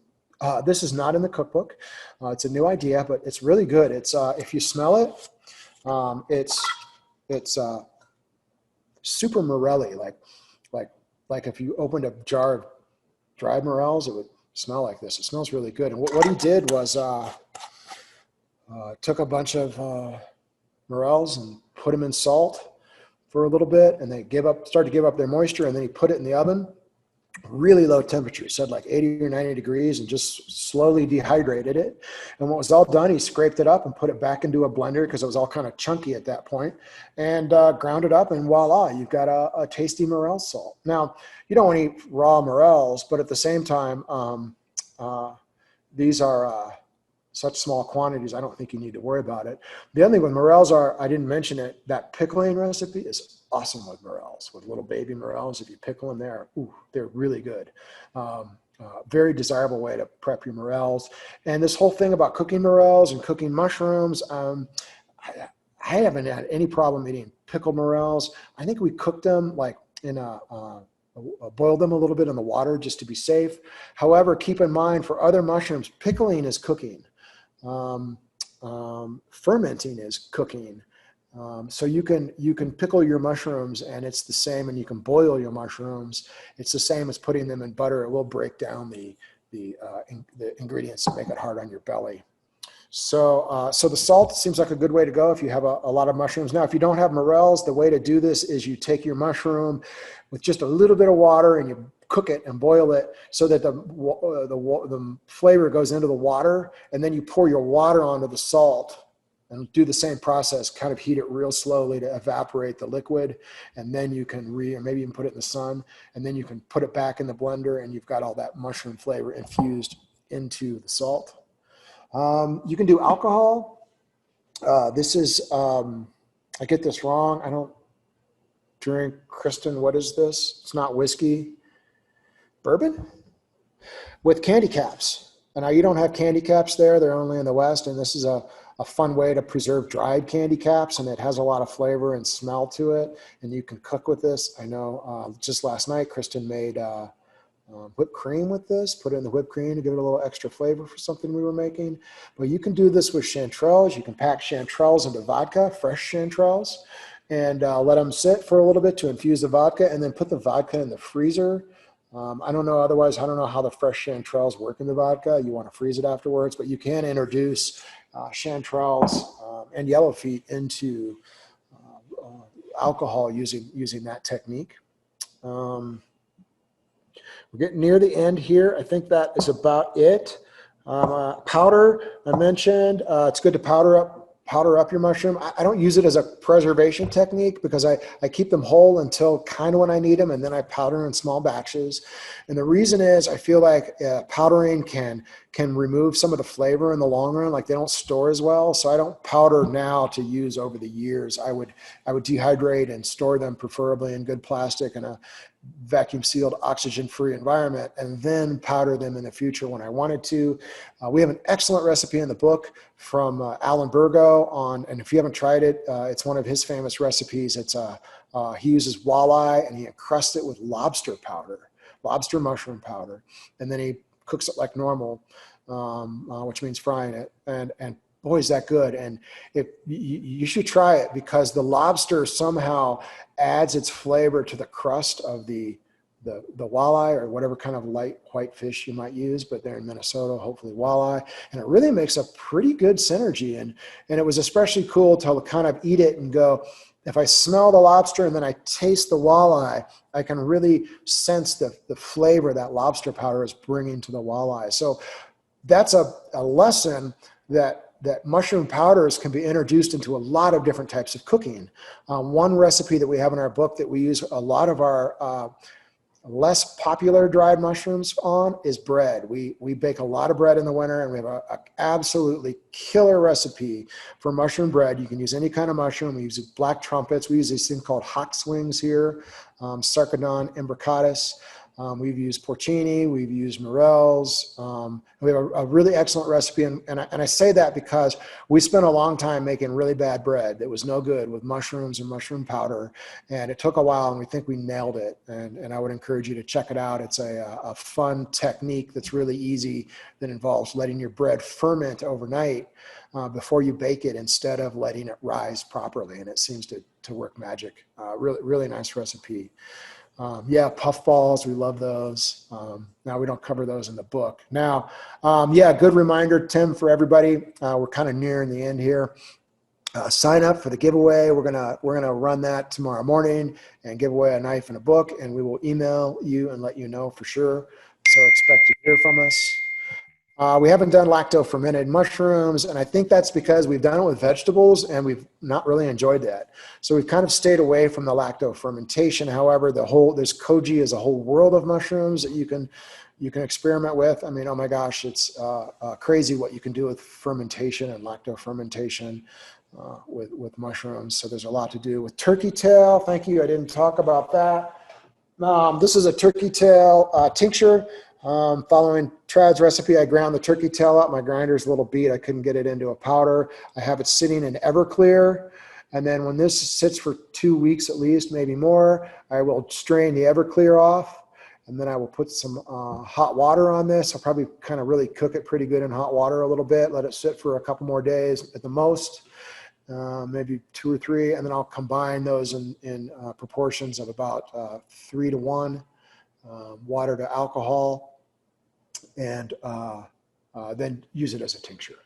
This is not in the cookbook. It's a new idea, but it's really good. It's if you smell it, it's super morelly, like if you opened a jar of dried morels, it would smell like this. It smells really good. And what he did was took a bunch of morels and put them in salt for a little bit, and they start to give up their moisture, and then he put it in the oven, really low temperature, said like 80 or 90 degrees, and just slowly dehydrated it. And when it was all done, he scraped it up and put it back into a blender because it was all kind of chunky at that point, and ground it up, and voila, you've got a tasty morel salt. Now, you don't want to eat raw morels, but at the same time, these are such small quantities, I don't think you need to worry about it. The other thing with morels I didn't mention it, that pickling recipe is awesome with morels, with little baby morels. If you pickle them, they're really good. Very desirable way to prep your morels. And this whole thing about cooking morels and cooking mushrooms, I haven't had any problem eating pickled morels. I think we cooked them like in boil them a little bit in the water just to be safe. However, keep in mind for other mushrooms, pickling is cooking. Fermenting is cooking. So you can pickle your mushrooms, and it's the same, and you can boil your mushrooms. It's the same as putting them in butter. It will break down the ingredients and make it hard on your belly. So the salt seems like a good way to go if you have a lot of mushrooms. Now, if you don't have morels, the way to do this is you take your mushroom with just a little bit of water and you cook it and boil it so that the flavor goes into the water, and then you pour your water onto the salt and do the same process, kind of heat it real slowly to evaporate the liquid, and then you can maybe even put it in the sun, and then you can put it back in the blender, and you've got all that mushroom flavor infused into the salt. You can do alcohol. This is, I get this wrong. I don't drink, Kristen, what is this? It's not whiskey. Bourbon? With candy caps. And now you don't have candy caps there. They're only in the West. And this is a fun way to preserve dried candy caps. And it has a lot of flavor and smell to it. And you can cook with this. I know just last night, Kristen made whipped cream with this, put it in the whipped cream to give it a little extra flavor for something we were making. But you can do this with chanterelles. You can pack chanterelles into vodka, fresh chanterelles, and let them sit for a little bit to infuse the vodka, and then put the vodka in the freezer. I don't know how the fresh chanterelles work in the vodka. You want to freeze it afterwards, but you can introduce chanterelles and yellow feet into alcohol using that technique. We're getting near the end here. I think that is about it. Powder, I mentioned, it's good to powder up your mushroom. I don't use it as a preservation technique because I keep them whole until kind of when I need them, and then I powder in small batches. And the reason is I feel like powdering can remove some of the flavor in the long run, like they don't store as well. So I don't powder now to use over the years. I would dehydrate and store them preferably in good plastic and a vacuum sealed, oxygen free environment, and then powder them in the future when I wanted to. We have an excellent recipe in the book from Alan Burgo and if you haven't tried it, it's one of his famous recipes. It's he uses walleye and he encrusts it with lobster mushroom powder, and then he cooks it like normal, which means frying it, and boy, is that good. And you should try it because the lobster somehow adds its flavor to the crust of the walleye or whatever kind of light white fish you might use, but they're in Minnesota, hopefully walleye. And it really makes a pretty good synergy. And it was especially cool to kind of eat it and go, if I smell the lobster and then I taste the walleye, I can really sense the flavor that lobster powder is bringing to the walleye. So that's a lesson that mushroom powders can be introduced into a lot of different types of cooking. One recipe that we have in our book that we use a lot of our less popular dried mushrooms on is bread. We bake a lot of bread in the winter, and we have an absolutely killer recipe for mushroom bread. You can use any kind of mushroom. We use black trumpets. We use this thing called hawk swings here, Sarcodon imbricatus. We've used porcini, we've used morels. We have a really excellent recipe, and I say that because we spent a long time making really bad bread that was no good with mushrooms and mushroom powder, and it took a while, and we think we nailed it. And I would encourage you to check it out. It's a fun technique that's really easy that involves letting your bread ferment overnight before you bake it instead of letting it rise properly, and it seems to work magic. Really nice recipe. Yeah, puff balls, we love those. Now we don't cover those in the book. Now, yeah, good reminder, Tim, for everybody. We're kind of nearing the end here. Sign up for the giveaway. We're gonna run that tomorrow morning and give away a knife and a book, and we will email you and let you know for sure. So expect to hear from us. We haven't done lacto-fermented mushrooms, and I think that's because we've done it with vegetables and we've not really enjoyed that. So we've kind of stayed away from the lacto-fermentation. However, there's koji is a whole world of mushrooms that you can experiment with. I mean, oh my gosh, it's crazy what you can do with fermentation and lacto-fermentation with mushrooms. So there's a lot to do with turkey tail. Thank you, I didn't talk about that. This is a turkey tail tincture. Following Trad's recipe, I ground the turkey tail up. My grinder's a little beat. I couldn't get it into a powder. I have it sitting in Everclear. And then when this sits for 2 weeks at least, maybe more, I will strain the Everclear off. And then I will put some hot water on this. I'll probably kind of really cook it pretty good in hot water a little bit. Let it sit for a couple more days at the most, maybe 2 or 3. And then I'll combine those in proportions of about 3 to 1, water to alcohol. And then use it as a tincture.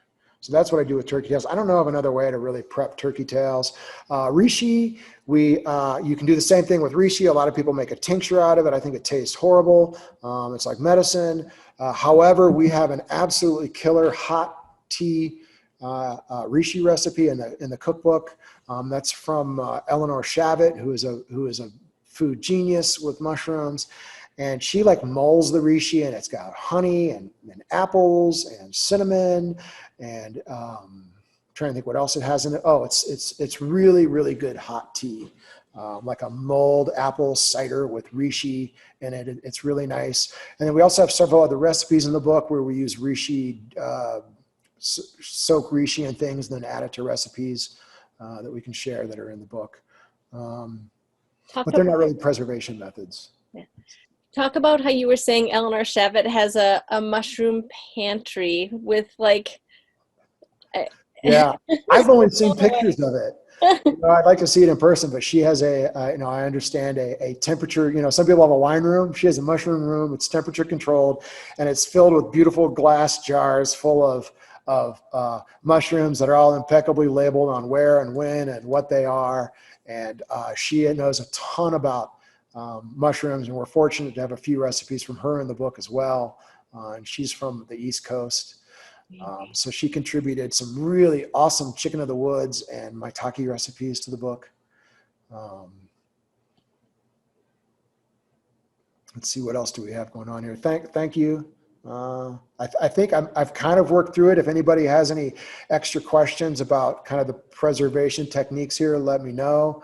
So that's what I do with turkey tails. I don't know of another way to really prep turkey tails. Reishi, you can do the same thing with reishi. A lot of people make a tincture out of it. I think it tastes horrible. It's like medicine. However, we have an absolutely killer hot tea reishi recipe in the cookbook. That's from Eleanor Shavit, who is a food genius with mushrooms. And she like mulls the reishi, and it's got honey and apples and cinnamon and trying to think what else it has in it. Oh, it's really, really good hot tea, like a mulled apple cider with reishi in it. It's really nice. And then we also have several other recipes in the book where we use reishi, soak reishi and things, and then add it to recipes that we can share that are in the book. But they're not really preservation methods. Yeah. Talk about how you were saying Eleanor Shavit has a mushroom pantry with like. Yeah, I've only seen pictures of it. I'd like to see it in person, but she has I understand a temperature, some people have a wine room. She has a mushroom room. It's temperature controlled, and it's filled with beautiful glass jars full of mushrooms that are all impeccably labeled on where and when and what they are. And she knows a ton about mushrooms, and we're fortunate to have a few recipes from her in the book as well. And she's from the East Coast. So she contributed some really awesome chicken of the woods and maitake recipes to the book. Let's see, what else do we have going on here? Thank you. I think I've kind of worked through it. If anybody has any extra questions about kind of the preservation techniques here, let me know.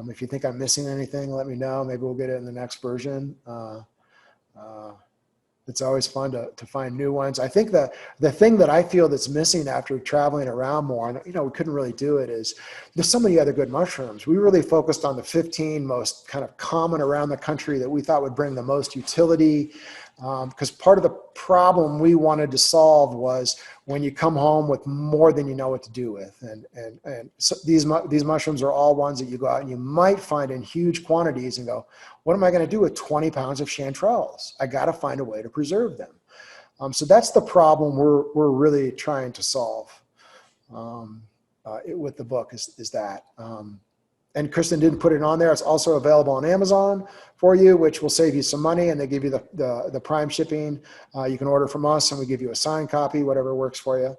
If you think I'm missing anything, let me know. Maybe we'll get it in the next version. It's always fun to find new ones. I think the thing that I feel that's missing after traveling around more, and we couldn't really do it, is there's so many other good mushrooms. We really focused on the 15 most kind of common around the country that we thought would bring the most utility. Because part of the problem we wanted to solve was when you come home with more than you know what to do with. And so these mushrooms are all ones that you go out and you might find in huge quantities and go, what am I going to do with 20 pounds of chanterelles? I got to find a way to preserve them. So that's the problem we're really trying to solve with the book is that. And Kristen didn't put it on there. It's also available on Amazon for you, which will save you some money, and they give you the Prime shipping. You can order from us, and we give you a signed copy, whatever works for you.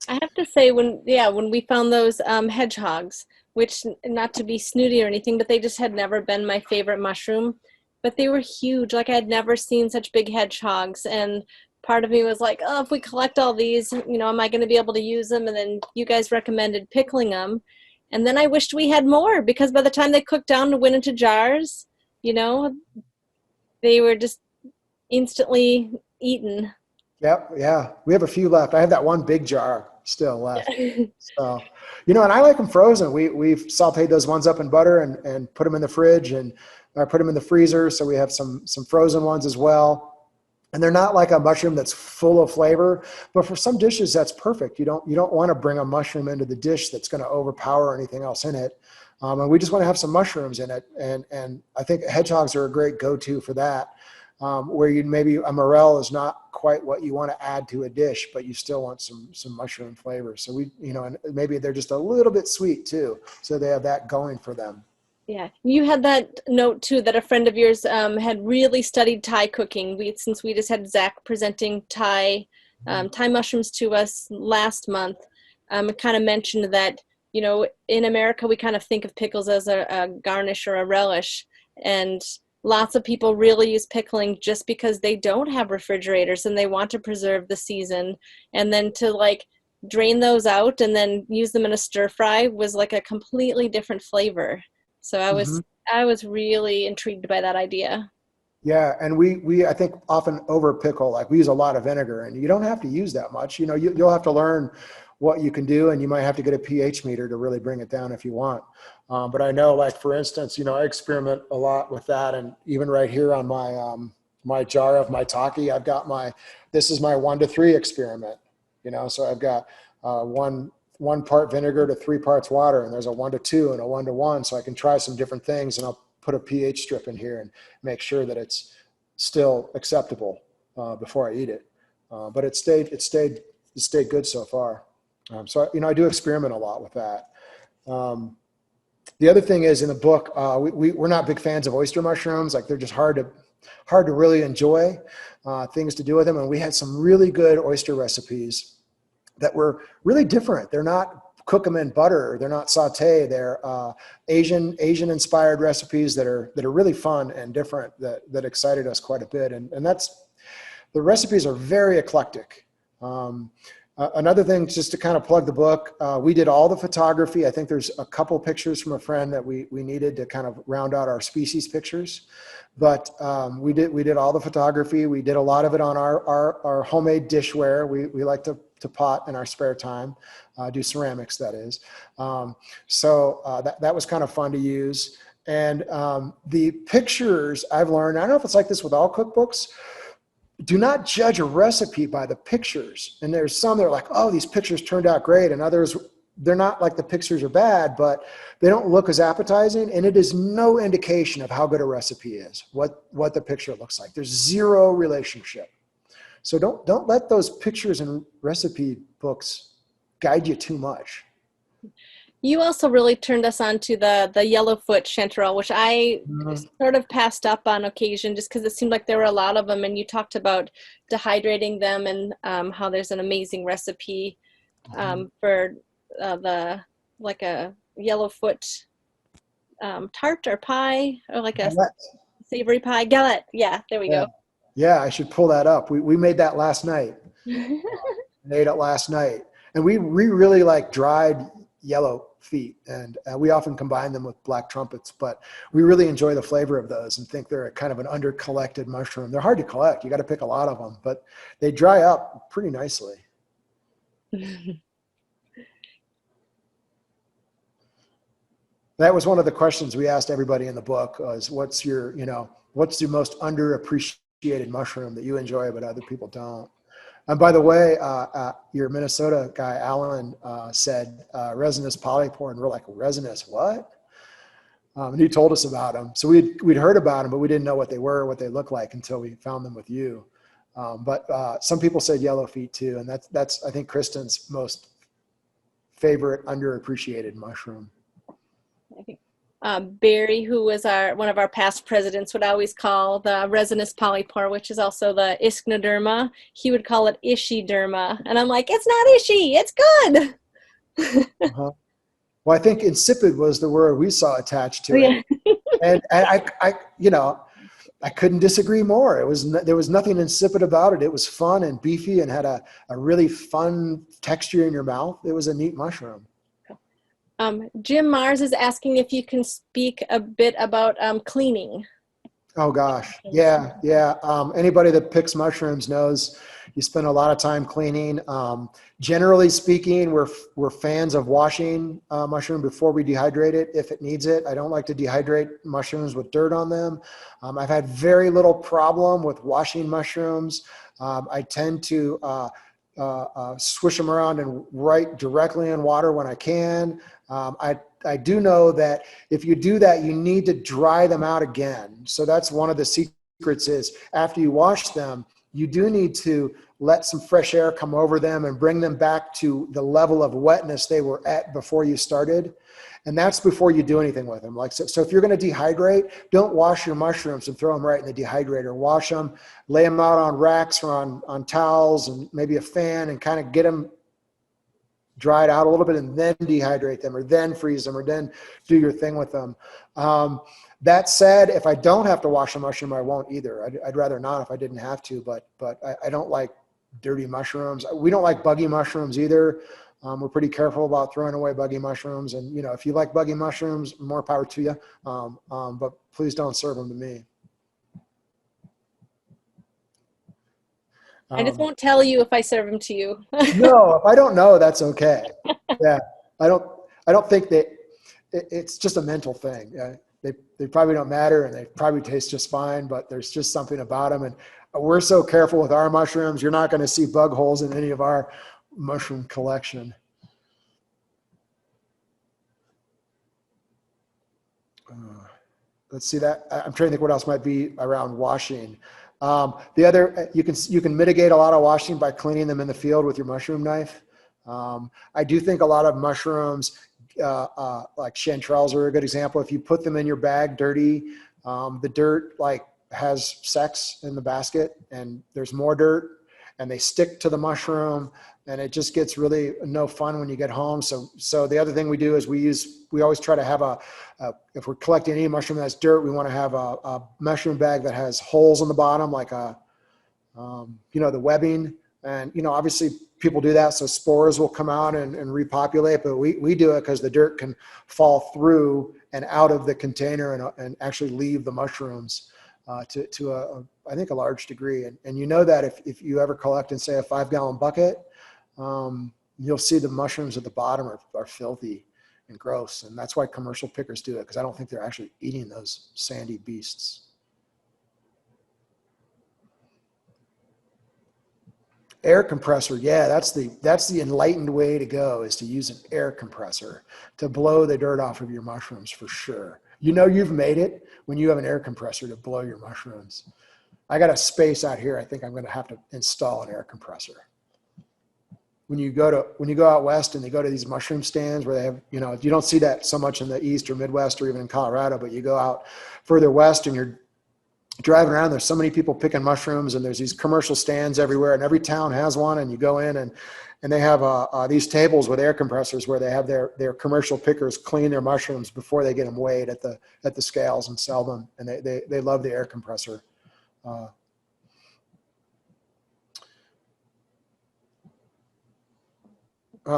I have to say, when we found those hedgehogs, which, not to be snooty or anything, but they just had never been my favorite mushroom, but they were huge. Like, I had never seen such big hedgehogs, and part of me was like, oh, if we collect all these, am I going to be able to use them? And then you guys recommended pickling them. And then I wished we had more, because by the time they cooked down and went into jars, they were just instantly eaten. Yep. Yeah. We have a few left. I have that one big jar still left. So, and I like them frozen. We've sauteed those ones up in butter and put them in the fridge and put them in the freezer. So we have some frozen ones as well. And they're not like a mushroom that's full of flavor, but for some dishes, that's perfect. You don't want to bring a mushroom into the dish that's going to overpower anything else in it. And we just want to have some mushrooms in it. And I think hedgehogs are a great go-to for that, where maybe a morel is not quite what you want to add to a dish, but you still want some mushroom flavor. So and maybe they're just a little bit sweet too. So they have that going for them. Yeah, you had that note too, that a friend of yours had really studied Thai cooking. Since we just had Zach presenting Thai mushrooms to us last month, kind of mentioned that, in America, we kind of think of pickles as a garnish or a relish. And lots of people really use pickling just because they don't have refrigerators and they want to preserve the season. And then to drain those out and then use them in a stir fry was like a completely different flavor. So I was really intrigued by that idea. Yeah, and we I think often over pickle. Like, we use a lot of vinegar, and you don't have to use that much. You'll have to learn what you can do, and you might have to get a pH meter to really bring it down if you want. But I know, like, for instance, I experiment a lot with that, and even right here on my my jar of maitake, I've got this is my 1 to 3 experiment. So I've got 1 part vinegar to 3 parts water, and there's a 1 to 2 and a 1 to 1. So I can try some different things, and I'll put a pH strip in here and make sure that it's still acceptable before I eat it. But it stayed good so far. So I do experiment a lot with that. The other thing is, in the book, we're not big fans of oyster mushrooms. Like, they're just hard to really enjoy, things to do with them. And we had some really good oyster recipes that were really different. They're not cook them in butter. They're not saute. They're Asian inspired recipes that are really fun and different, that excited us quite a bit. And the recipes are very eclectic. Another thing, just to kind of plug the book, we did all the photography. I think there's a couple pictures from a friend that we needed to kind of round out our species pictures. But we did all the photography. We did a lot of it on our homemade dishware. We like to pot in our spare time, do ceramics, that is. So that was kind of fun to use. And the pictures, I've learned, I don't know if it's like this with all cookbooks, do not judge a recipe by the pictures. And there's some that are like, oh, these pictures turned out great. And others, they're not like the pictures are bad, but they don't look as appetizing. And it is no indication of how good a recipe is, what the picture looks like. There's zero relationship. So don't let those pictures and recipe books guide you too much. You also really turned us on to the yellowfoot chanterelle, which I Mhm. sort of passed up on occasion just because it seemed like there were a lot of them. And you talked about dehydrating them and how there's an amazing recipe for the like a yellowfoot tart or pie or like a savory pie galette. Yeah, there we Yeah. go. Yeah, I should pull that up. We made that last night. And ate it last night. And we really like dried yellow feet. And we often combine them with black trumpets, but we really enjoy the flavor of those and think they're a kind of an under collected mushroom. They're hard to collect. You got to pick a lot of them, but they dry up pretty nicely. That was one of the questions we asked everybody in the book was what's your, what's your most underappreciated mushroom that you enjoy, but other people don't? And by the way, your Minnesota guy, Alan, said resinous polypore, and we're like, resinous what? And he told us about them. So we'd heard about them, but we didn't know what they were, what they looked like until we found them with you. But some people said yellow feet too, and that's I think Kristen's most favorite underappreciated mushroom. Barry, who was one of our past presidents, would always call the resinous polypore, which is also the ischnoderma. He would call it ischiderma, and I'm like, it's not ishy, it's good. Uh-huh. Well, I think insipid was the word we saw attached to it, Yeah. and I couldn't disagree more. There was nothing insipid about it. It was fun and beefy and had a really fun texture in your mouth. It was a neat mushroom. Jim Mars is asking if you can speak a bit about cleaning. Oh gosh, yeah. Anybody that picks mushrooms knows you spend a lot of time cleaning. Generally speaking, we're fans of washing mushroom before we dehydrate it if it needs it. I don't like to dehydrate mushrooms with dirt on them. I've had very little problem with washing mushrooms. I tend to swish them around and right directly in water when I can. I do know that if you do that, you need to dry them out again. So that's one of the secrets is after you wash them, you do need to let some fresh air come over them and bring them back to the level of wetness they were at before you started. And that's before you do anything with them. So if you're going to dehydrate, don't wash your mushrooms and throw them right in the dehydrator. Wash them, lay them out on racks or on towels and maybe a fan and kind of get them dried out a little bit and then dehydrate them or then freeze them or then do your thing with them. That said, if I don't have to wash a mushroom, I won't either. I'd rather not if I didn't have to, but I don't like dirty mushrooms. We don't like buggy mushrooms either. We're pretty careful about throwing away buggy mushrooms. And, if you like buggy mushrooms, more power to you. But please don't serve them to me. I just won't tell you if I serve them to you. No, if I don't know, that's okay. Yeah, I don't think that it's just a mental thing. They probably don't matter and they probably taste just fine, but there's just something about them. And we're so careful with our mushrooms. You're not going to see bug holes in any of our mushroom collection. Let's see that. I'm trying to think what else might be around washing. The other, you can mitigate a lot of washing by cleaning them in the field with your mushroom knife. I do think a lot of mushrooms, like chanterelles are a good example. If you put them in your bag dirty, the dirt has sex in the basket and there's more dirt and they stick to the mushroom and it just gets really no fun when you get home. So the other thing we do is we always try to have if we're collecting any mushroom that's dirt, we want to have a mushroom bag that has holes on the bottom, like the webbing. And, obviously people do that so spores will come out and repopulate, but we do it because the dirt can fall through and out of the container and actually leave the mushrooms to I think a large degree. And that if you ever collect in say a 5-gallon bucket, you'll see the mushrooms at the bottom are filthy and gross. And that's why commercial pickers do it, because I don't think they're actually eating those sandy beasts. Air compressor, yeah, that's the enlightened way to go, is to use an air compressor to blow the dirt off of your mushrooms for sure. You've made it when you have an air compressor to blow your mushrooms. I got a space out here. I think I'm going to have to install an air compressor. when you go out west and they go to these mushroom stands where they have, you know, you don't see that so much in the East or Midwest or even in Colorado, but you go out further west and you're driving around, there's so many people picking mushrooms, and there's these commercial stands everywhere, and every town has one. And you go in and they have these tables with air compressors where they have their commercial pickers clean their mushrooms before they get them weighed at the scales and sell them. And they love the air compressor.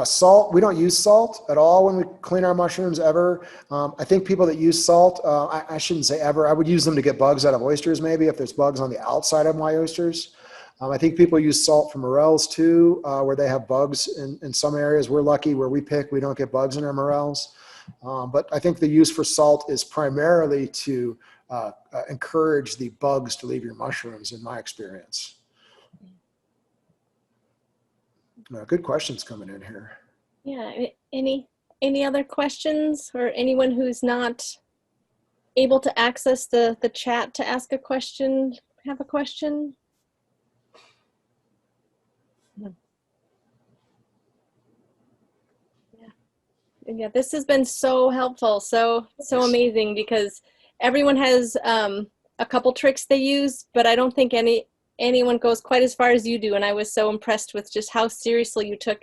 Salt, we don't use salt at all when we clean our mushrooms ever. I think people that use salt, I shouldn't say ever, I would use them to get bugs out of oysters maybe if there's bugs on the outside of my oysters. I think people use salt for morels too, where they have bugs in some areas. We're lucky where we pick, we don't get bugs in our morels. But I think the use for salt is primarily to encourage the bugs to leave your mushrooms, in my experience. Good questions coming in here. Yeah, any other questions, or anyone who's not able to access the chat to ask a question, have a question? Yeah, this has been so helpful, so amazing, because everyone has a couple tricks they use, but I don't think anyone goes quite as far as you do. And I was so impressed with just how seriously you took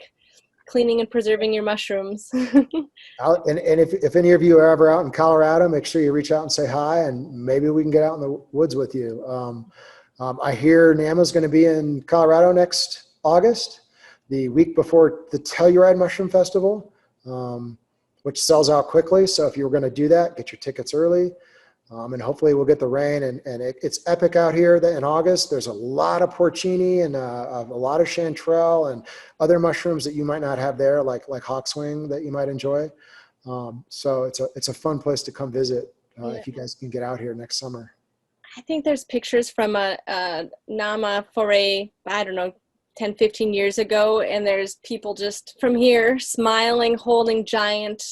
cleaning and preserving your mushrooms. And if any of you are ever out in Colorado, make sure you reach out and say hi, and maybe we can get out in the woods with you. I hear NAMA's going to be in Colorado next August, the week before the Telluride Mushroom Festival, which sells out quickly. So if you're going to do that, get your tickets early. And hopefully we'll get the rain, and it's epic out here in August. There's a lot of porcini and a lot of chanterelle and other mushrooms that you might not have there, like hawkswing that you might enjoy. So it's a fun place to come visit if you guys can get out here next summer. I think there's pictures from a NAMA foray, I don't know, 10, 15 years ago, and there's people just from here smiling, holding giant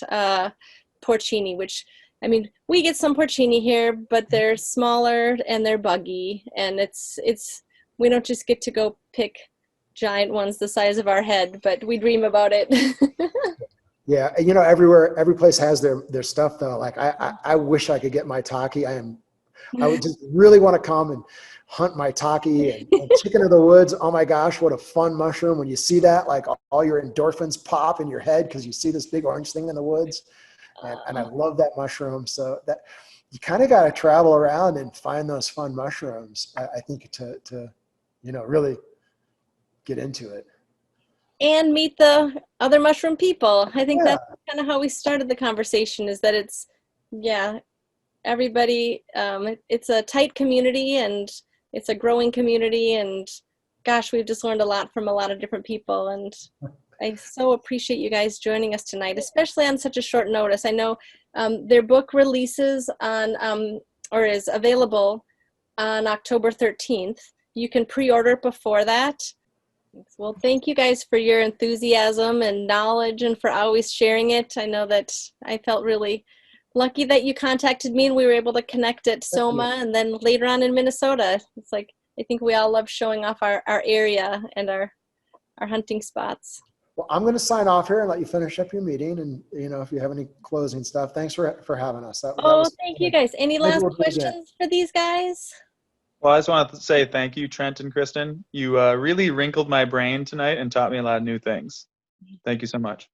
porcini, which, I mean, we get some porcini here, but they're smaller and they're buggy, and we don't just get to go pick giant ones the size of our head, but we dream about it. Yeah, you know, every place has their stuff though. Like I wish I could get maitake. I would just really want to come and hunt maitake and chicken of the woods. Oh my gosh, what a fun mushroom! When you see that, like all your endorphins pop in your head because you see this big orange thing in the woods. And I love that mushroom. So that you kind of got to travel around and find those fun mushrooms, I think, to really get into it. And meet the other mushroom people. I think that's kind of how we started the conversation, is that it's, everybody, it's a tight community, and it's a growing community, and gosh, we've just learned a lot from a lot of different people. And I so appreciate you guys joining us tonight, especially on such a short notice. I know their book releases on, or is available on October 13th. You can pre-order it before that. Well, thank you guys for your enthusiasm and knowledge, and for always sharing it. I know that I felt really lucky that you contacted me and we were able to connect at Soma, and then later on in Minnesota. It's like, I think we all love showing off our area and our hunting spots. Well, I'm going to sign off here and let you finish up your meeting. And, if you have any closing stuff, thanks for having us. Thank you guys. Any last questions for these guys? Well, I just want to say thank you, Trent and Kristen. You really wrinkled my brain tonight and taught me a lot of new things. Thank you so much.